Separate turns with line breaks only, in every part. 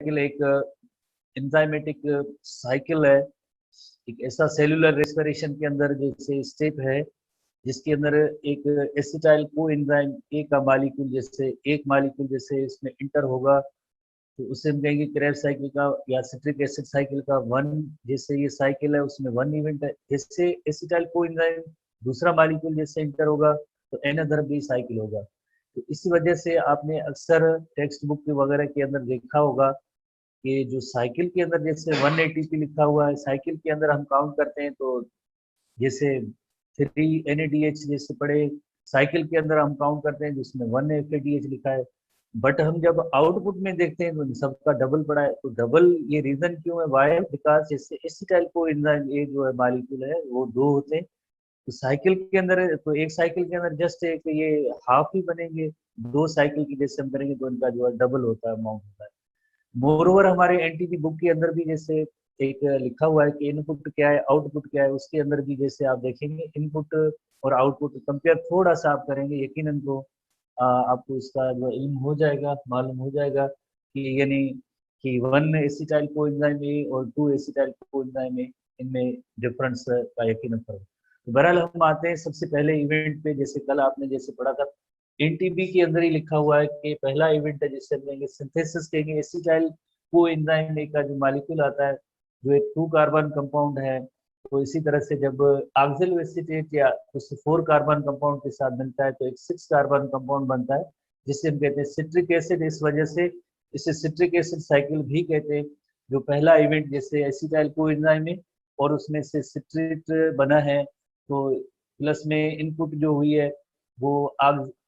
Cycle एक enzymatic cycle है, एक ऐसा सेलुलर रेस्पिरेशन के अंदर जैसे स्टेप है जिसके अंदर एक एसिटाइल को एंजाइम ए का मालिक्यूल जैसे एक मालिक्यूल जैसे इसमें इंटर होगा, तो उससे हम कहेंगे क्रेब्स साइकिल का या सिट्रिक एसिड साइकिल का वन, जैसे ये साइकिल है उसमें वन इवेंट है। जैसे एसिटाइल को एंजाइम दूसरा मालिक्यूल जैसे इंटर होगा तो एन अदर भी साइकिल होगा। तो इसी वजह से आपने अक्सर टेक्स्ट बुक वगैरह के अंदर देखा होगा कि जो साइकिल के अंदर जैसे 1 एटीपी लिखा हुआ है, साइकिल के अंदर हम काउंट करते हैं तो जैसे 3 NADH जैसे पड़े, साइकिल के अंदर हम काउंट करते हैं जिसमें 1 FADH लिखा है, बट हम जब आउटपुट में देखते हैं तो सबका डबल पड़ा है। तो डबल ये रीजन क्यों है, वाई, बिकॉज जैसे एसिटाइल को एंजाइम ए जो है मालिक्यूल है वो दो होते हैं, तो साइकिल के अंदर तो एक साइकिल के अंदर जस्ट एक ये हाफ ही बनेंगे, दो साइकिल की जैसे हम करेंगे तो इनका जो है डबल होता है, अमाउंट होता है। मोरओवर हमारे एनटीपी बुक के अंदर भी जैसे एक लिखा हुआ है कि इनपुट क्या है आउटपुट क्या है, उसके अंदर भी जैसे आप देखेंगे इनपुट और आउटपुट कंपेयर थोड़ा सा आप करेंगे, यकीनन तो आपको इसका जो इल्म हो जाएगा, मालूम हो जाएगा कि यानी कि 1 एसिटाइल कोएंजाइम ए और 2 एसिटाइल कोएंजाइम ए, इनमें डिफरेंस का यकीनन फर्क। तो बहरहाल हम आते हैं सबसे पहले इवेंट पे, जैसे कल आपने जैसे पढ़ा था एनटीबी के अंदर ही लिखा हुआ है कि पहला इवेंट है जिससे हम कहेंगे सिंथेसिस, कहेंगे एसिटाइल कोएंजाइम ए का जो मॉलिक्यूल आता है जो एक 2 कार्बन कंपाउंड है, तो इसी तरह से जब ऑक्सिलो एसीटेट या उस 4 कार्बन कंपाउंड के साथ मिलता है तो एक 6 कार्बन कंपाउंड बनता है जिससे हम कहते हैं सिट्रिक एसिड। इस वजह से इसे सिट्रिक एसिड साइकिल भी कहते हैं। जो पहला इवेंट जैसे एसिटाइल कोएंजाइम में और उसमें से सिट्रेट बना है, तो प्लस में इनपुट जो हुई है वो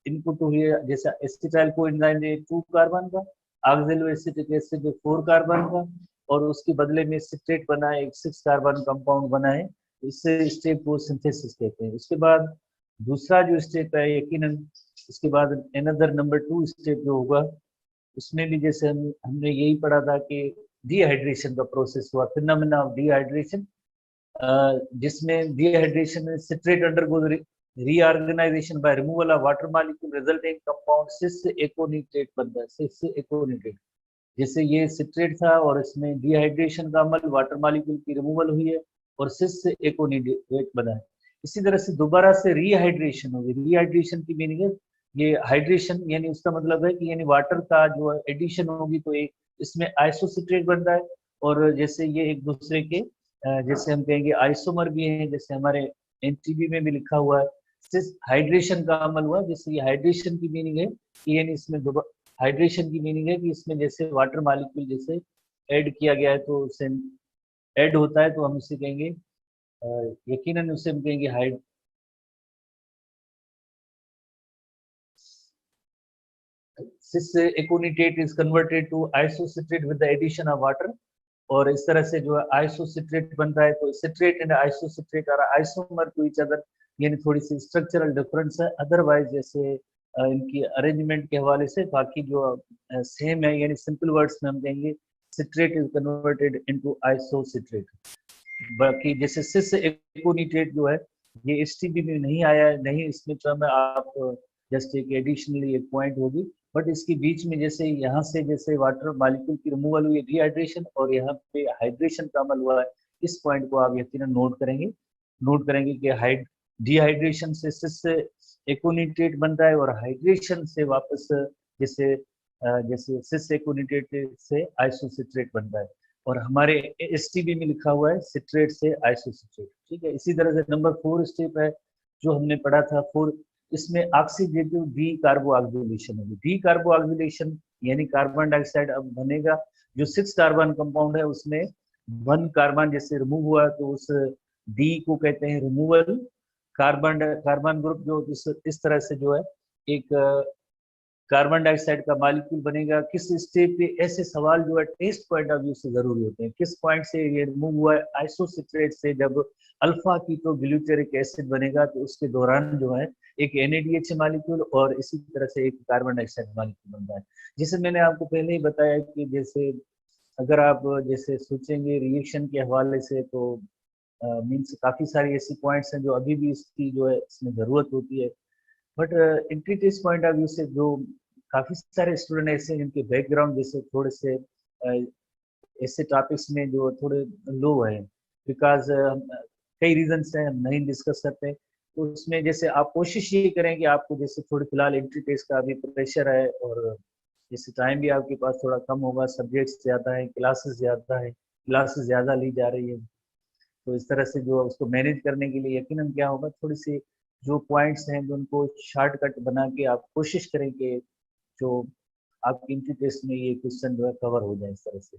इनपुट हुई है जैसे एसिटाइल कोएंजाइम में 2 कार्बन का, ऑक्सिलो एसिटिक एसिड 4 कार्बन का, और उसके बदले में सिट्रेट बना है, एक 6 कार्बन कंपाउंड बना है। इससे स्टेप को सिंथेसिस कहते हैं। उसके बाद दूसरा जो स्टेप है यकीनन इसके बाद अनदर नंबर 2 स्टेप जो होगा उसमें भी जैसे हमने यही पढ़ा था कि डिहाइड्रेशन का प्रोसेस हुआ, फिनोमेना ऑफ डिहाइड्रेशन, जिसमें डिहाइड्रेशन में citrate undergoes reorganisation by removal of water molecule resulting compound cis aconitate बनता है, सिस एकोनिट्रेट। जैसे ये सिट्रेट था और इसमें डिहाइड्रेशन का अमल, वाटर मॉलिक्यूल की रिमूवल हुई है और सिस एकोनिट्रेट बना है। इसी तरह से दोबारा से रीहाइड्रेशन होगी। रीहाइड्रेशन की मीनिंग है ये हाइड्रेशन, यानी उसका मतलब है कि यानी वाटर का जो एडिशन होगी तो एक इसमें आइसोसिट्रेट बन रहा है, और जैसे ये एक दूसरे के जैसे हम कहेंगे आइसोमर भी हैं, जैसे हमारे एनटीबी में भी लिखा हुआ है सिर्फ हाइड्रेशन का अमल हुआ। जैसे ये हाइड्रेशन की मीनिंग है कि यानी इसमें हाइड्रेशन की मीनिंग है कि इसमें जैसे वाटर मॉलिक्यूल जैसे ऐड किया गया है तो उससे ऐड होता है तो हम उसे कहेंगे यकीनन उसे हम कहेंगे हाइड cis aconitate is converted to isocitrate with the addition of water, और इस तरह से जो है आइसोसिट्रेट बनता है। तो citrate and isocitrate are isomer to each other, यानी थोड़ी सी स्ट्रक्चरल डिफरेंस है, अदरवाइज जैसे इनकी अरेंजमेंट के हवाले से बाकी जो सेम है, यानी सिंपल वर्ड्स में हम कहेंगे citrate is converted into isocitrate. बाकी जैसे सिस एकोनिटेट जो है ये एसटीबी में नहीं आया है, नहीं इसमें टर्म है, आप जस्ट एक एडिशनली एक पॉइंट होगी, बट इसके बीच में जैसे यहाँ से जैसे वाटर मॉलिक्यूल की रिमूवल हुई है डिहाइड्रेशन और यहाँ पे हाइड्रेशन का अमल हुआ है, इस पॉइंट को आप यकीनन नोट करेंगे कि डिहाइड्रेशन से सिस एकोनिटेट बनता है और हाइड्रेशन से वापस जैसे जैसे सिस एकोनिटेट से आइसोसिट्रेट बनता है, और हमारे एसटीबी में लिखा हुआ है सिट्रेट से आइसोसिट्रेट। ठीक है, इसी तरह से नंबर 4 स्टेप है जो हमने पढ़ा था 4, इसमें ऑक्सीडेटिव डी कार्बोऑक्सिलेशन होगी। डी कार्बोऑक्सिलेशन यानी कार्बन डाइऑक्साइड अब बनेगा, जो 6 कार्बन कंपाउंड है उसमें 1 कार्बन जैसे रिमूव हुआ तो उस डी को कहते हैं रिमूवल कार्बन ग्रुप, जो इस तरह से जो है एक कार्बन डाइऑक्साइड का मॉलिक्यूल बनेगा। किस स्टेप पे, ऐसे सवाल जो है टेस्ट पॉइंट ऑफ व्यू से जरूरी होते हैं। किस पॉइंट से ये रिमूव हुआ है, आइसोसिट्रेट से जब अल्फा कीटोग्लूटेरिक एसिड बनेगा तो उसके दौरान जो है एक NADH मॉलिक्यूल और इसी तरह से एक कार्बन डाइऑक्साइड मॉलिक्यूल बनता है। जैसे मैंने आपको पहले ही बताया कि जैसे अगर आप जैसे सोचेंगे रिएक्शन के हवाले से तो मीन्स काफी सारी ऐसी पॉइंट्स हैं जो अभी भी इसकी जो है इसमें जरूरत होती है, but entry test point of view से जो काफी सारे स्टूडेंट ऐसे हैं जिनके बैकग्राउंड जैसे थोड़े से ऐसे टॉपिक्स में जो थोड़े लो है, बिकॉज कई रीजन से हम नहीं डिस्कस करते। तो उसमें जैसे आप कोशिश ये करें कि आपको जैसे थोड़ी फिलहाल एंट्री टेस्ट का अभी प्रेशर है, और जैसे टाइम भी आपके पास थोड़ा कम होगा, सब्जेक्ट्स ज़्यादा है, क्लासेस ज़्यादा ली जा रही है, तो इस तरह से जो उसको मैनेज करने के लिए यकीनन क्या होगा, थोड़ी सी जो पॉइंट्स हैं जो उनको शॉर्टकट बना के आप कोशिश करें कि जो आपकी एंट्री टेस्ट में ये क्वेश्चन जो है कवर हो जाए इस तरह से।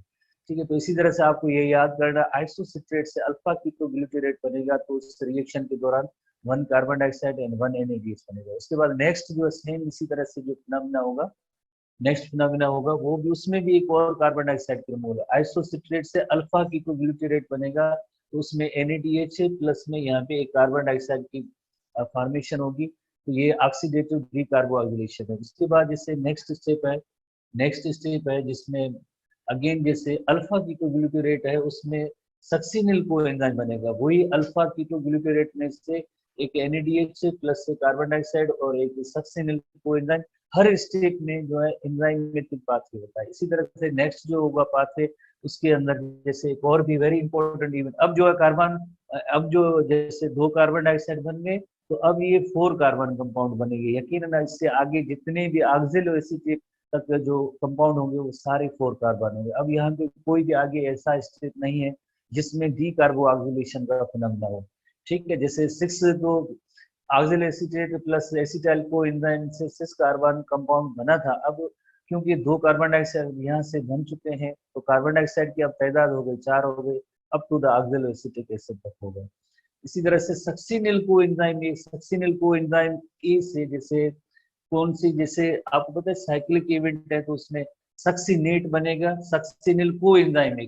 ठीक है, तो इसी तरह से आपको ये याद करना, आइसोसिट्रेट से अल्फा कीटोग्लूटारेट बनेगा, तो उस रिएक्शन के दौरान 1 कार्बन डाइऑक्साइड एंड 1 NaDH बनेगा। उसके बाद नेक्स्ट जो सेम इसी तरह से जो फिनोमेना होगा, वो भी, उसमें भी एक और कार्बन डाइऑक्साइड की रिमूवल है। आइसोसिट्रेट से अल्फा कीटोग्लूटारेट बनेगा, तो उसमें NaDH प्लस में यहाँ पे एक कार्बन डाइऑक्साइड की फॉर्मेशन होगी, तो ये ऑक्सीडेटिव डीकार्बोक्सिलेशन है। उसके बाद जैसे नेक्स्ट स्टेप है जिसमें अगेन जैसे अल्फा कीटोग्लूटारेट है, उसमें सक्सिनिल कोएंजाइम बनेगा। वही अल्फा कीटोग्लूटारेट में से एक NaDH प्लस कार्बन डाइऑक्साइड और एक सक्सिनिल कोएंजाइम, हर स्टेप में जो है एंजाइमेटिक पाथवे होता है। इसी तरह से नेक्स्ट जो होगा पाथवे, उसके अंदर जैसे एक और भी वेरी इंपॉर्टेंट इवेंट, अब जो है अब जो जैसे 2 कार्बन डाइऑक्साइड बन गए, तो अब ये 4 कार्बन कंपाउंड बनेंगे। यकीनन इससे आगे जितने भी ऑक्सिलो एसीटेट तक जो कंपाउंड होंगे वो सारे 4 कार्बन होंगे। अब यहाँ पे कोई भी आगे ऐसा स्टेप नहीं है जिसमें डी कार्बोक्सिलेशन का फिनोमेना हो। ठीक है, जैसे 6 जो oxalo acetate plus acetyl coenzyme से 6 कार्बन कंपाउंड बना था, अब क्योंकि 2 कार्बन डाइऑक्साइड यहाँ से बन चुके हैं, तो कार्बन डाइऑक्साइड की अब तादाद हो गई 4 हो गई, up to the oxaloacetic acid तक हो गए। इसी तरह से सक्सिनिल कोएंजाइम ए से जैसे कौन सी, जैसे आपको पता है साइक्लिक इवेंट है, तो उसमें सक्सिनेट बनेगा, सक्सिनिल कोएंजाइम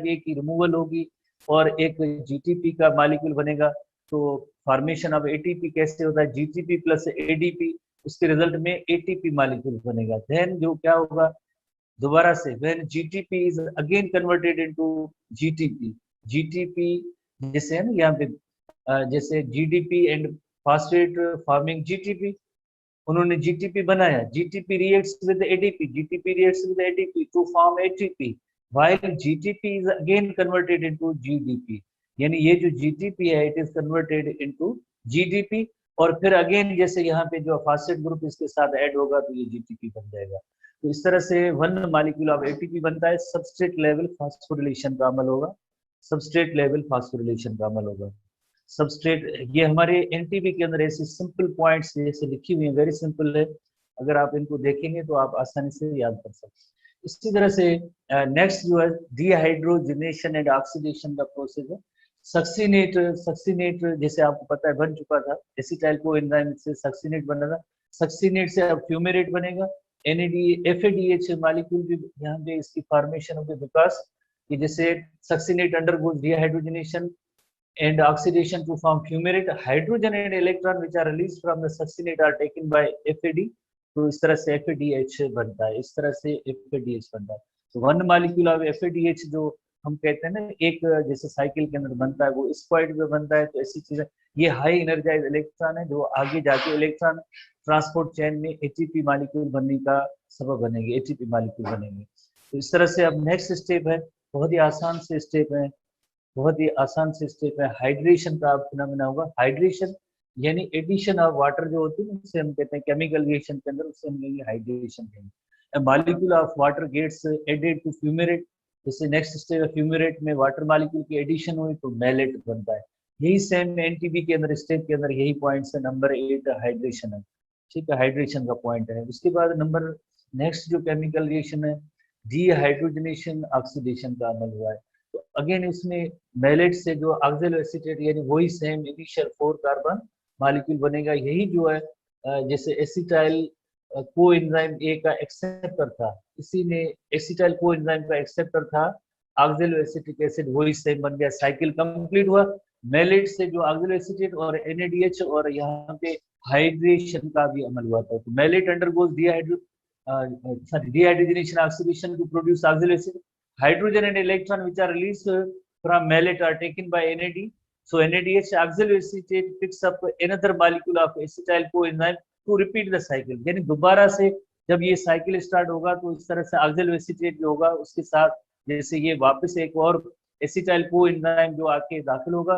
ए की रिमूवल होगी और एक जीटीपी का मॉलिक्यूल बनेगा। तो फॉर्मेशन ऑफ एटीपी कैसे होता है, जीटीपी प्लस एडीपी, उसके रिजल्ट में एटीपी मॉलिक्यूल बनेगा। देन जो क्या होगा, दोबारा से when GTP is again converted into GTP जैसे है ना यहाँ पे जैसे GDP and phosphate forming GTP, उन्होंने जीटीपी बनाया, GTP reacts with ADP to form ATP, while GTP is again converted into GDP. यानी ये जो जीटीपी है it is converted into GDP, और फिर अगेन जैसे यहाँ पे जो फास्फेट ग्रुप इसके साथ ऐड होगा तो ये जीटीपी बन जाएगा। तो इस तरह से 1 मॉलिक्यूल ऑफ एटीपी बनता है, सबस्ट्रेट लेवल फास्फोरिलेशन का अमल होगा, सबस्ट्रेट। ये हमारे एनटीपी के अंदर ऐसे सिंपल पॉइंट्स जैसे लिखी हुई है, वेरी सिंपल है, अगर आप इनको देखेंगे तो आप आसानी से याद कर सकते हैं। इसी तरह से नेक्स्ट जो है डिहाइड्रोजनेशन एंड ऑक्सीडेशन का प्रोसेस है। सक्सिनेट जैसे आपको पता है बन चुका था, एसिटाइल कोएंजाइम से सक्सिनेट बना था, सक्सिनेट से अब फ्यूमेरेट बनेगा, FADH मॉलिक्यूल भी यहाँ पे इसकी फॉर्मेशन होगी, बिकॉज कि जैसे succinate undergoes dehydrogenation and oxidation to form fumarate, hydrogen and electron which are released from the succinate are taken by FAD, तो इस तरह से FADH बनता है, तो 1 मॉलिक्यूल ऑफ FADH जो हम कहते हैं ना एक जैसे साइकिल के अंदर बनता है, वो स्क्वाड में बनता है। तो ऐसी चीजें, ये हाई एनर्जाइज इलेक्ट्रॉन है जो आगे जाके इलेक्ट्रॉन ट्रांसपोर्ट चेन में ATP मॉलिक्यूल बनने का सबब बनेंगे, ATP मॉलिक्यूल बनेंगे। तो इस तरह से अब नेक्स्ट स्टेप है, बहुत ही आसान से स्टेप है, हाइड्रेशन का फिनोमेना होगा। हाइड्रेशन यानी एडिशन ऑफ वाटर जो होती है ना, उसे हम कहते हैं केमिकल रिएक्शन के अंदर, उसे हम कहेंगे हाइड्रेशन कहेंगे। Molecule of water gets added to fumarate, जैसे नेक्स्ट स्टेप है फ्यूमेरेट में वाटर मॉलिक्यूल की एडिशन हुई तो मैलेट बनता है। यही सेम एनटीबी के अंदर स्टेप के अंदर यही पॉइंट्स है। नंबर 8 हाइड्रेशन है, ठीक है, हाइड्रेशन का पॉइंट है। उसके बाद नंबर नेक्स्ट जो केमिकल रिएक्शन है डीहाइड्रोजनेशन ऑक्सीडेशन का अमल हुआ है। तो अगेन इसमें मैलेट से जो ऑक्सिलो एसीटेट यानी वही सेम इनिशियल 4 कार्बन मॉलिक्यूल बनेगा। यही जो है जैसे एसिटाइल कोएंजाइम ए का एक्सेप्टर था, इसी ने एसिटाइल कोएंजाइम का एक्सेप्टर था ऑक्सिलो एसिटिक एसिड, वही सेम बन गया, साइकिल कंप्लीट हुआ। मैलेट से जो ऑक्सिलो एसीटेट और NaDH और यहाँ पे हाइड्रेशन का भी अमल हुआ था। तो malate undergoes dehydrogenation oxidation to produce oxalo acid. Hydrogen and electron which are released from malate are taken by NAD. So NADH oxaloacetate picks up another molecule of acetyl coenzyme to repeat the cycle. यानी दोबारा से जब ये cycle start होगा तो इस तरह से ऑक्सियल एसीटेट जो होगा उसके साथ जैसे ये वापस एक और एसिटाइल को एंजाइम जो आके दाखिल होगा,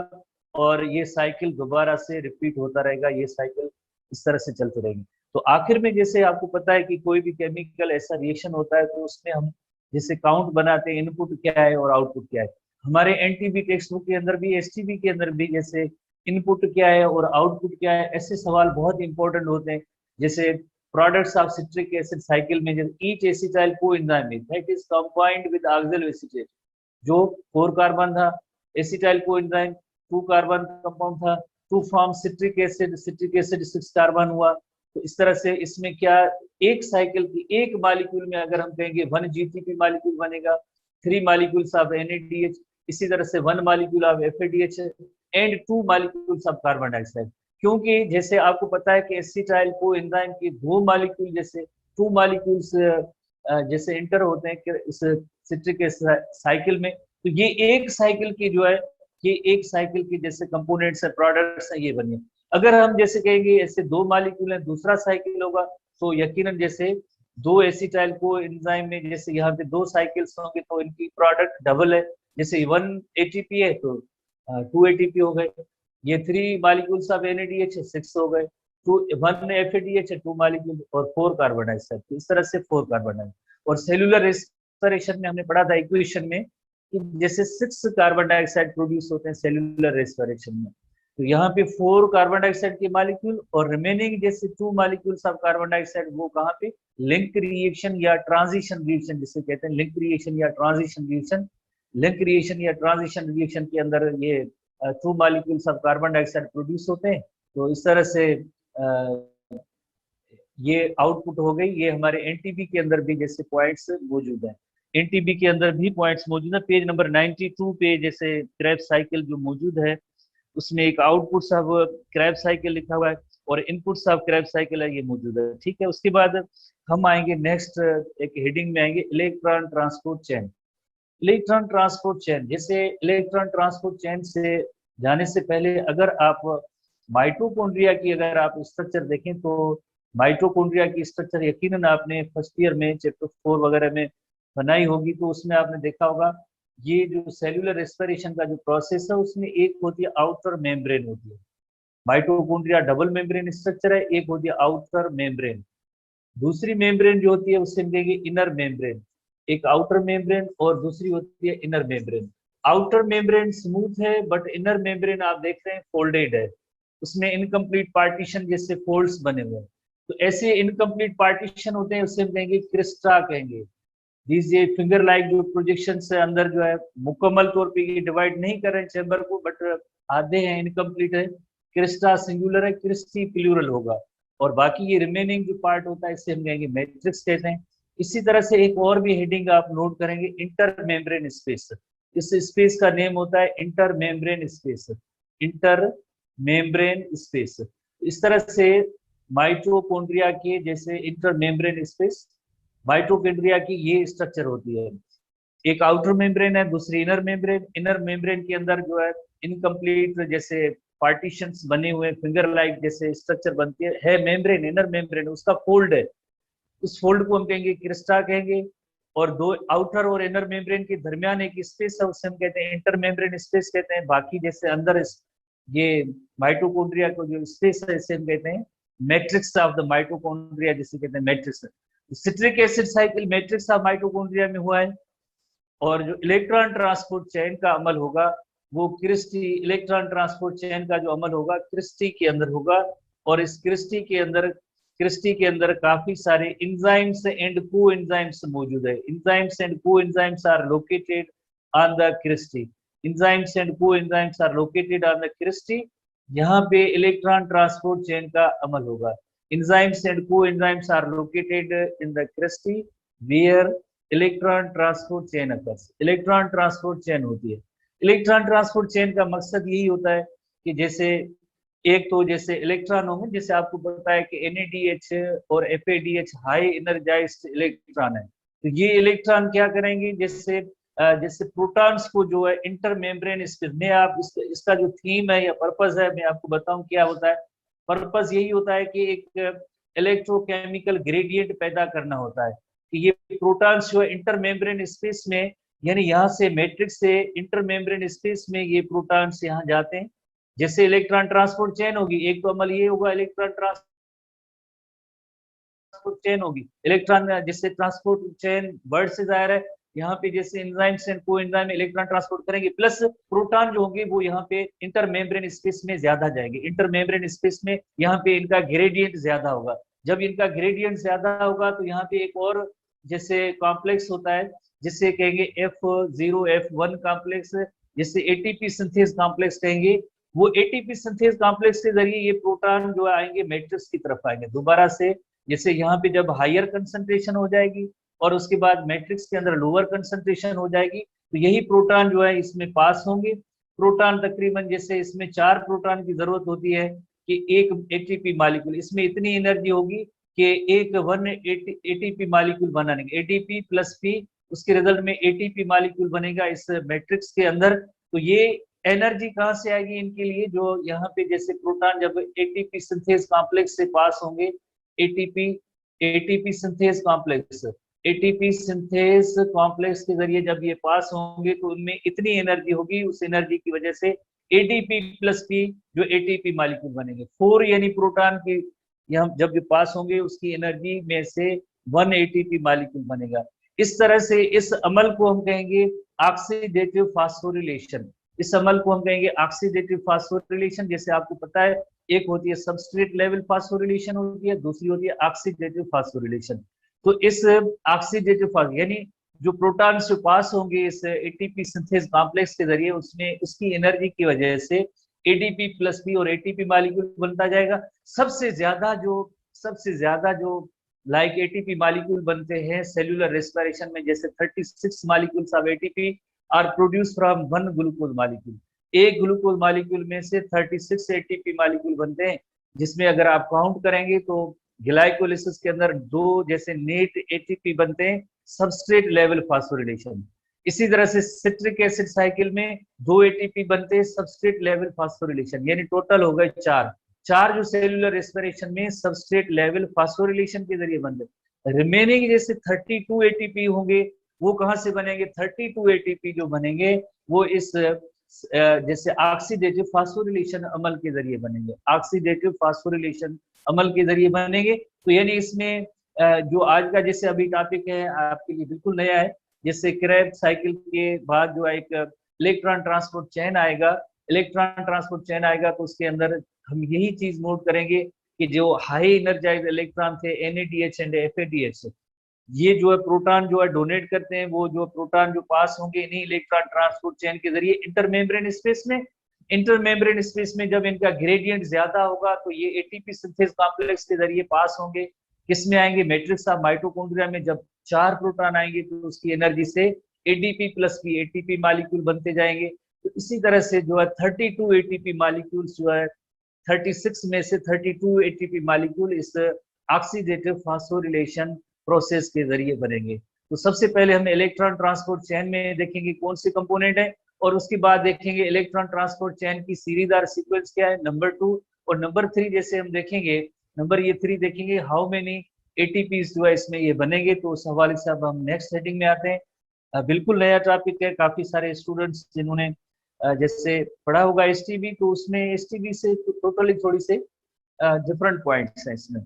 और ये साइकिल दोबारा से रिपीट होता रहेगा, ये साइकिल इस तरह से चलते रहेंगे। तो आखिर में जैसे आपको पता है कि कोई भी केमिकल ऐसा रिएक्शन होता है तो उसमें हम जैसे काउंट बनाते हैं, इनपुट क्या है और आउटपुट क्या है। हमारे एनटीबी टेक्स्ट बुक के अंदर भी, एसटीबी के अंदर भी जैसे इनपुट क्या है और आउटपुट क्या है, ऐसे सवाल बहुत इंपॉर्टेंट होते हैं। जैसे products of citric acid cycle में each acetyl coenzyme that is combined with oxyl acetate, जो 4 कार्बन था, एसिटाइल कोएंजाइम 2 कार्बन कंपाउंड था, to form citric acid 6 carbon हुआ। तो इस तरह से इसमें क्या, एक साइकिल की एक मॉलिक्यूल में अगर हम कहेंगे 1 जीटीपी मॉलिक्यूल बनेगा, 3 मॉलिक्यूल्स ऑफ NADH, इसी तरह से 1 molecule of FADH and 2 molecules of carbon dioxide. क्योंकि जैसे आपको पता है कि एसिटाइल कोएंजाइम के 2 मॉलिक्यूल जैसे 2 मॉलिक्यूल्स जैसे इंटर होते हैं इस सिट्रिक साइकिल में, तो ये एक साइकिल की जो है, ये एक साइकिल की जैसे कंपोनेंट्स है, प्रोडक्ट्स है, ये बने। अगर हम जैसे कहेंगे ऐसे 2 मॉलिक्यूल है, दूसरा साइकिल होगा, तो यकीनन जैसे 2 एसिटाइल को एंजाइम में जैसे यहाँ पे 2 साइकिल्स होंगे तो इनकी प्रोडक्ट डबल है। जैसे 1 ATP है तो 2 ATP हो गए, ये 3 मॉलिक्यूल्स ऑफ NADH 6 हो गए, 1 FADH 2 मॉलिक्यूल और 4 कार्बन डाइऑक्साइड, तो इस तरह से 4 कार्बन डाइऑक्साइड। और सेलुलर रेस्पिरेशन में हमने पढ़ा था इक्वेशन में कि जैसे 6 कार्बन डाइऑक्साइड प्रोड्यूस होते हैं सेलुलर रेस्पिरेशन में, तो यहाँ पे 4 कार्बन डाइऑक्साइड के मॉलिक्यूल और रिमेनिंग जैसे 2 मॉलिक्यूल्स ऑफ कार्बन डाइऑक्साइड वो कहाँ पे, लिंक रिएक्शन या ट्रांजिशन रिएक्शन जिसे कहते हैं, लिंक रिएक्शन या ट्रांजिशन रिएक्शन, लिंक रिएक्शन या ट्रांजिशन रिएक्शन के अंदर ये 2 molecules of carbon dioxide produce होते हैं। तो इस तरह से ये आउटपुट हो गई। ये हमारे एनटीबी के अंदर भी जैसे पॉइंट्स मौजूद हैं, एनटीबी के अंदर भी पॉइंट्स मौजूद है। पेज नंबर 92 पे जैसे क्रेब्स साइकिल जो मौजूद है उसमें एक आउटपुट्स ऑफ क्रेब्स साइकिल लिखा हुआ है और इनपुट्स ऑफ क्रेब्स साइकिल है, ये मौजूद है। ठीक है, उसके बाद हम आएंगे नेक्स्ट एक हेडिंग में आएंगे electron transport chain. Electron transport chain, जैसे इलेक्ट्रॉन ट्रांसपोर्ट चेन से जाने से पहले अगर आप माइटोकॉन्ड्रिया की अगर आप स्ट्रक्चर देखें तो माइटोकॉन्ड्रिया की स्ट्रक्चर यकीनन आपने फर्स्ट ईयर में चैप्टर 4 वगैरह में बनाई होगी, तो उसमें आपने देखा होगा ये जो सेल्यूलर रेस्पिरेशन का जो प्रोसेस है उसमें एक होती है आउटर मेम्ब्रेन होती है। माइटोकॉन्ड्रिया डबल मेम्ब्रेन स्ट्रक्चर है, एक होती है आउटर मेम्ब्रेन, दूसरी मेम्ब्रेन जो होती है उससे हम कहेंगे इनर मेम्ब्रेन। एक आउटर मेम्ब्रेन और दूसरी होती है inner membrane. Outer membrane smooth है बट इनर मेम्ब्रेन आप देख रहे हैं फोल्डेड है, उसमें इनकम्प्लीट पार्टीशन जैसे फोल्ड्स बने हुए हैं। तो ऐसे इनकम्प्लीट पार्टीशन होते हैं उससे हम कहेंगे क्रिस्टा कहेंगे। ये फिंगर लाइक जो प्रोजेक्शन से अंदर जो है मुकम्मल तौर पे ये डिवाइड नहीं कर रहे हैं चेम्बर को, बट आधे हैं, इनकम्प्लीट है। क्रिस्टा सिंगुलर है, क्रिस्टी प्लूरल होगा, और बाकी ये रिमेनिंग जो पार्ट होता है इसे हम कहेंगे मैट्रिक्स कहते हैं। इसी तरह से एक और भी हेडिंग आप नोट करेंगे, इंटर मेम्ब्रेन स्पेस। इस स्पेस का नेम होता है inter membrane space, inter membrane space. इस तरह से माइटोकॉन्ड्रिया के जैसे इंटर मेम्ब्रेन स्पेस, माइटोकॉन्ड्रिया की ये स्ट्रक्चर होती है। एक आउटर मेम्ब्रेन है, दूसरी इनर मेम्ब्रेन। इनर मेम्ब्रेन के अंदर जो है इनकम्प्लीट जैसे पार्टीशंस बने हुए फिंगर लाइक जैसे स्ट्रक्चर बनती है मेम्ब्रेन, इनर मेम्ब्रेन उसका फोल्ड है, उस फोल्ड को हम कहेंगे क्रिस्टा कहेंगे। और दो आउटर और इनर मेम्ब्रेन के दरमियान एक स्पेस है उससे हम कहते हैं इंटर मेम्ब्रेन स्पेस कहते हैं। बाकी जैसे अंदर ये माइटोकॉन्ड्रिया को जो स्पेस है इसे हम कहते हैं मैट्रिक्स ऑफ द माइटोकॉन्ड्रिया, जिसे कहते हैं matrix. Citric acid cycle matrix of mitochondria में हुआ है, और जो इलेक्ट्रॉन ट्रांसपोर्ट चेन का अमल होगा वो क्रिस्टी, इलेक्ट्रॉन ट्रांसपोर्ट चेन का जो अमल होगा क्रिस्टी के अंदर होगा। और इस क्रिस्टी के अंदर काफी सारे इंजाइम्स एंड को एंजाइम्स मौजूद है। Enzymes and coenzymes are located on the cristae, enzymes and coenzymes are located on the cristae. यहाँ पे इलेक्ट्रॉन ट्रांसपोर्ट चेन का अमल होगा। enzymes and coenzymes are located in the crusty where electron transport chain occurs। Electron transport chain होती है। Electron transport chain का मकसद यही होता है कि जैसे एक तो जैसे इलेक्ट्रॉन होंगे, जैसे आपको पता है कि NADH और FADH हाई एनर्जाइज्ड इलेक्ट्रॉन है, तो ये इलेक्ट्रॉन क्या करेंगे, जैसे जैसे प्रोटॉन्स को जो है इंटर मेम्ब्रेन स्पेस में आप इसका जो थीम है या पर्पस है मैं आपको बताऊं क्या होता है। पर्पस यही होता है कि एक इलेक्ट्रोकेमिकल ग्रेडियंट पैदा करना होता है कि ये प्रोटॉन्स जो है इंटरमेम्ब्रेन स्पेस में, यानी यहाँ से मैट्रिक्स से इंटरमेम्ब्रेन स्पेस में ये प्रोटॉन्स यहाँ जाते हैं। जैसे इलेक्ट्रॉन ट्रांसपोर्ट चेन होगी, एक तो अमल ये होगा इलेक्ट्रॉन ट्रांसपोर्ट चेन होगी, इलेक्ट्रॉन जिससे ट्रांसपोर्ट चेन वर्ड से जाहिर है, यहाँ पे जैसे enzymes and coenzyme electron transport करेंगे, प्लस प्रोटॉन जो होंगे वो यहाँ पे इंटरमेम्ब्रेन स्पेस में ज्यादा जाएंगे। इंटरमेम्ब्रेन स्पेस में यहाँ पे इनका ग्रेडियंट ज्यादा होगा। जब इनका ग्रेडियंट ज्यादा होगा तो यहाँ पे एक और जैसे कॉम्प्लेक्स होता है जिससे कहेंगे F0F1 कॉम्प्लेक्स, जिससे एटीपी सिंथेज कॉम्प्लेक्स कहेंगे। वो एटीपी सिंथेज कॉम्प्लेक्स के जरिए ये प्रोटॉन जो आएंगे मैट्रिक्स की तरफ आएंगे दोबारा से। जैसे यहाँ पे जब हायर कंसंट्रेशन हो जाएगी और उसके बाद मैट्रिक्स के अंदर लोअर कंसंट्रेशन हो जाएगी तो यही प्रोटॉन जो है इसमें पास होंगे। प्रोटॉन तकरीबन जैसे इसमें 4 प्रोटॉन की जरूरत होती है कि एक एटीपी मॉलिक्यूल, इसमें इतनी एनर्जी होगी कि एक 1 एटीपी मॉलिक्यूल बनाने के, एटीपी प्लस पी, उसके रिजल्ट में एटीपी मॉलिक्यूल बनेगा इस मैट्रिक्स के अंदर। तो ये एनर्जी कहाँ से आएगी इनके लिए, जो यहाँ पे जैसे प्रोटॉन जब एटीपी सिंथेज कॉम्प्लेक्स से पास होंगे, ATP synthase complex, ATP synthase complex के जरिए जब ये पास होंगे तो उनमें इतनी एनर्जी होगी, उस एनर्जी की वजह से एडीपी प्लस पी जो एटीपी मॉलिक्यूल बनेंगे। 4 यानी प्रोटॉन की यहाँ जब ये पास होंगे उसकी एनर्जी में से 1 एटीपी मॉलिक्यूल बनेगा। इस तरह से इस अमल को हम कहेंगे ऑक्सीडेटिव फास्फोरिलेशन। इस अमल को हम कहेंगे ऑक्सीडेटिव फास्फोरिलेशन। जैसे आपको पता है एक होती है सबस्ट्रेट लेवल फास्फोरिलेशन होती है, दूसरी होती है ऑक्सीडेटिव फास्फोरिलेशन। तो इस ऑक्सीडेटिव यानी जो प्रोटॉन से पास होंगे इस एटीपी सिंथेज कॉम्प्लेक्स के जरिए, उसमें उसकी एनर्जी की वजह से एडीपी प्लस पी और एटीपी मॉलिक्यूल बनता जाएगा। सबसे ज्यादा जो लाइक एटीपी मॉलिक्यूल बनते हैं सेल्यूलर रेस्पिरेशन में, जैसे 36 molecules of ATP are produce from 1 glucose molecule. एक ग्लूकोज मॉलिक्यूल में से 36 एटीपी मॉलिक्यूल बनते हैं, जिसमें अगर आप काउंट करेंगे तो ग्लाइकोलिसिस के अंदर 2 जैसे नेट एटीपी बनते हैं, सबस्ट्रेट लेवल फास्फोरिलेशन। इसी तरह से सिट्रिक एसिड साइकिल में 2 एटीपी बनते हैं, सबस्ट्रेट लेवल फास्फोरिलेशन, यानी टोटल हो गए 4 जो सेल्यूलर रेस्पिरेशन में सबस्ट्रेट लेवल फास्फोरिलेशन के जरिए बनते। रिमेनिंग जैसे 32 एटीपी होंगे, वो कहां से बनेंगे? 32 एटीपी जो बनेंगे वो इस जैसे ऑक्सीडेटिव फास्फोरिलेशन अमल के जरिए बनेंगे, ऑक्सीडेटिव फास्फोरिलेशन अमल के जरिए बनेंगे। तो यानी इसमें जो आज का जैसे अभी टॉपिक है आपके लिए बिल्कुल नया है, जैसे क्रेब्स साइकिल के बाद जो एक इलेक्ट्रॉन ट्रांसपोर्ट चेन आएगा, इलेक्ट्रॉन ट्रांसपोर्ट चेन आएगा तो उसके अंदर हम यही चीज नोट करेंगे कि जो हाई एनर्जाइज इलेक्ट्रॉन थे NADH एंड FADH, ये जो है प्रोटॉन जो है डोनेट करते हैं, वो जो प्रोटॉन जो पास होंगे इन्हीं इलेक्ट्रॉन ट्रांसपोर्ट चेन के जरिए इंटरमेम्ब्रेन स्पेस में। इंटरमेम्ब्रेन स्पेस में जब इनका ग्रेडियंट ज्यादा होगा तो ये एटीपी सिंथेज कॉम्प्लेक्स के जरिए पास होंगे, किसमें आएंगे? मैट्रिक्स ऑफ माइटोकॉन्ड्रिया में। जब 4 प्रोटॉन आएंगे तो उसकी एनर्जी से ADP plus P ATP molecule बनते जाएंगे। तो इसी तरह से जो है 32 एटीपी मॉलिक्यूल्स जो है 36 में से 32 एटीपी मॉलिक्यूल इस ऑक्सीडेटिव फास्फोरिलेशन प्रोसेस के जरिए बनेंगे। तो सबसे पहले हम इलेक्ट्रॉन ट्रांसपोर्ट चेन में देखेंगे कौन से कंपोनेंट है, और उसके बाद देखेंगे इलेक्ट्रॉन ट्रांसपोर्ट चेन की सीरीजदार सीक्वेंस क्या है, नंबर 2 और नंबर 3 जैसे हम देखेंगे, नंबर ये 3 देखेंगे हाउ मेनी एटीपीज जो है इसमें ये बनेंगे। तो उस हवाले से अब हम नेक्स्ट हेडिंग में आते हैं। बिल्कुल नया टॉपिक है, काफी सारे स्टूडेंट्स जिन्होंने जैसे पढ़ा होगा एसटीबी, तो उसमें एसटीबी से टोटली थोड़ी से डिफरेंट पॉइंट्स हैं इसमें।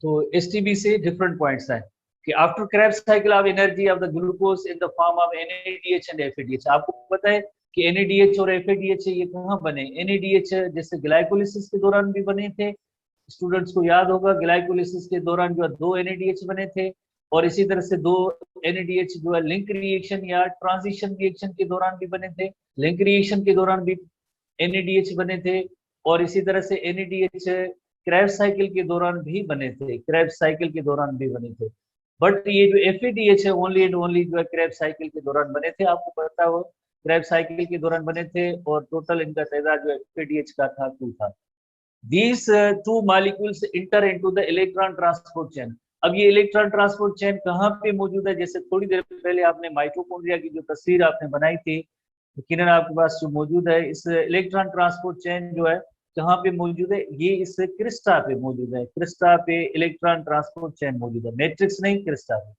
तो एसटीबी से डिफरेंट पॉइंट्स हैं कि after Krebs cycle of energy of the glucose in the form of NADH and FADH। आपको पता है कि NADH और FADH ये कहाँ बने? NADH जैसे ग्लाइकोलिसिस के दौरान भी बने थे, स्टूडेंट्स को याद होगा ग्लाइकोलिसिस के दौरान जो 2 NADH बने थे, और इसी तरह से 2 NADH जो है लिंक रिएक्शन या ट्रांजिशन रिएक्शन के दौरान भी बने थे, लिंक रिएक्शन के दौरान भी NADH बने थे, और इसी तरह से NADH क्रेब्स साइकिल के दौरान भी बने थे, क्रेब्स साइकिल के दौरान भी बने थे। बट ये जो FADH है ओनली एंड ओनली जो है क्रेब्स साइकिल के दौरान बने थे। आपको पता हो क्रेब्स साइकिल के दौरान बने थे, और टोटल इनका तादाद जो FADH का था 2 था। These 2 molecules enter into the electron transport chain। अब ये इलेक्ट्रॉन ट्रांसपोर्ट चेन कहाँ पे मौजूद है? जैसे थोड़ी देर पहले आपने माइटोकॉन्ड्रिया की जो तस्वीर आपने बनाई थी, यकीनन आपके पास जो मौजूद है, इस इलेक्ट्रॉन ट्रांसपोर्ट चेन जो है कहाँ पे मौजूद है, ये इस क्रिस्टा पे मौजूद है। क्रिस्टा पे इलेक्ट्रॉन ट्रांसपोर्ट चेन मौजूद है, मैट्रिक्स नहीं, क्रिस्टा पे।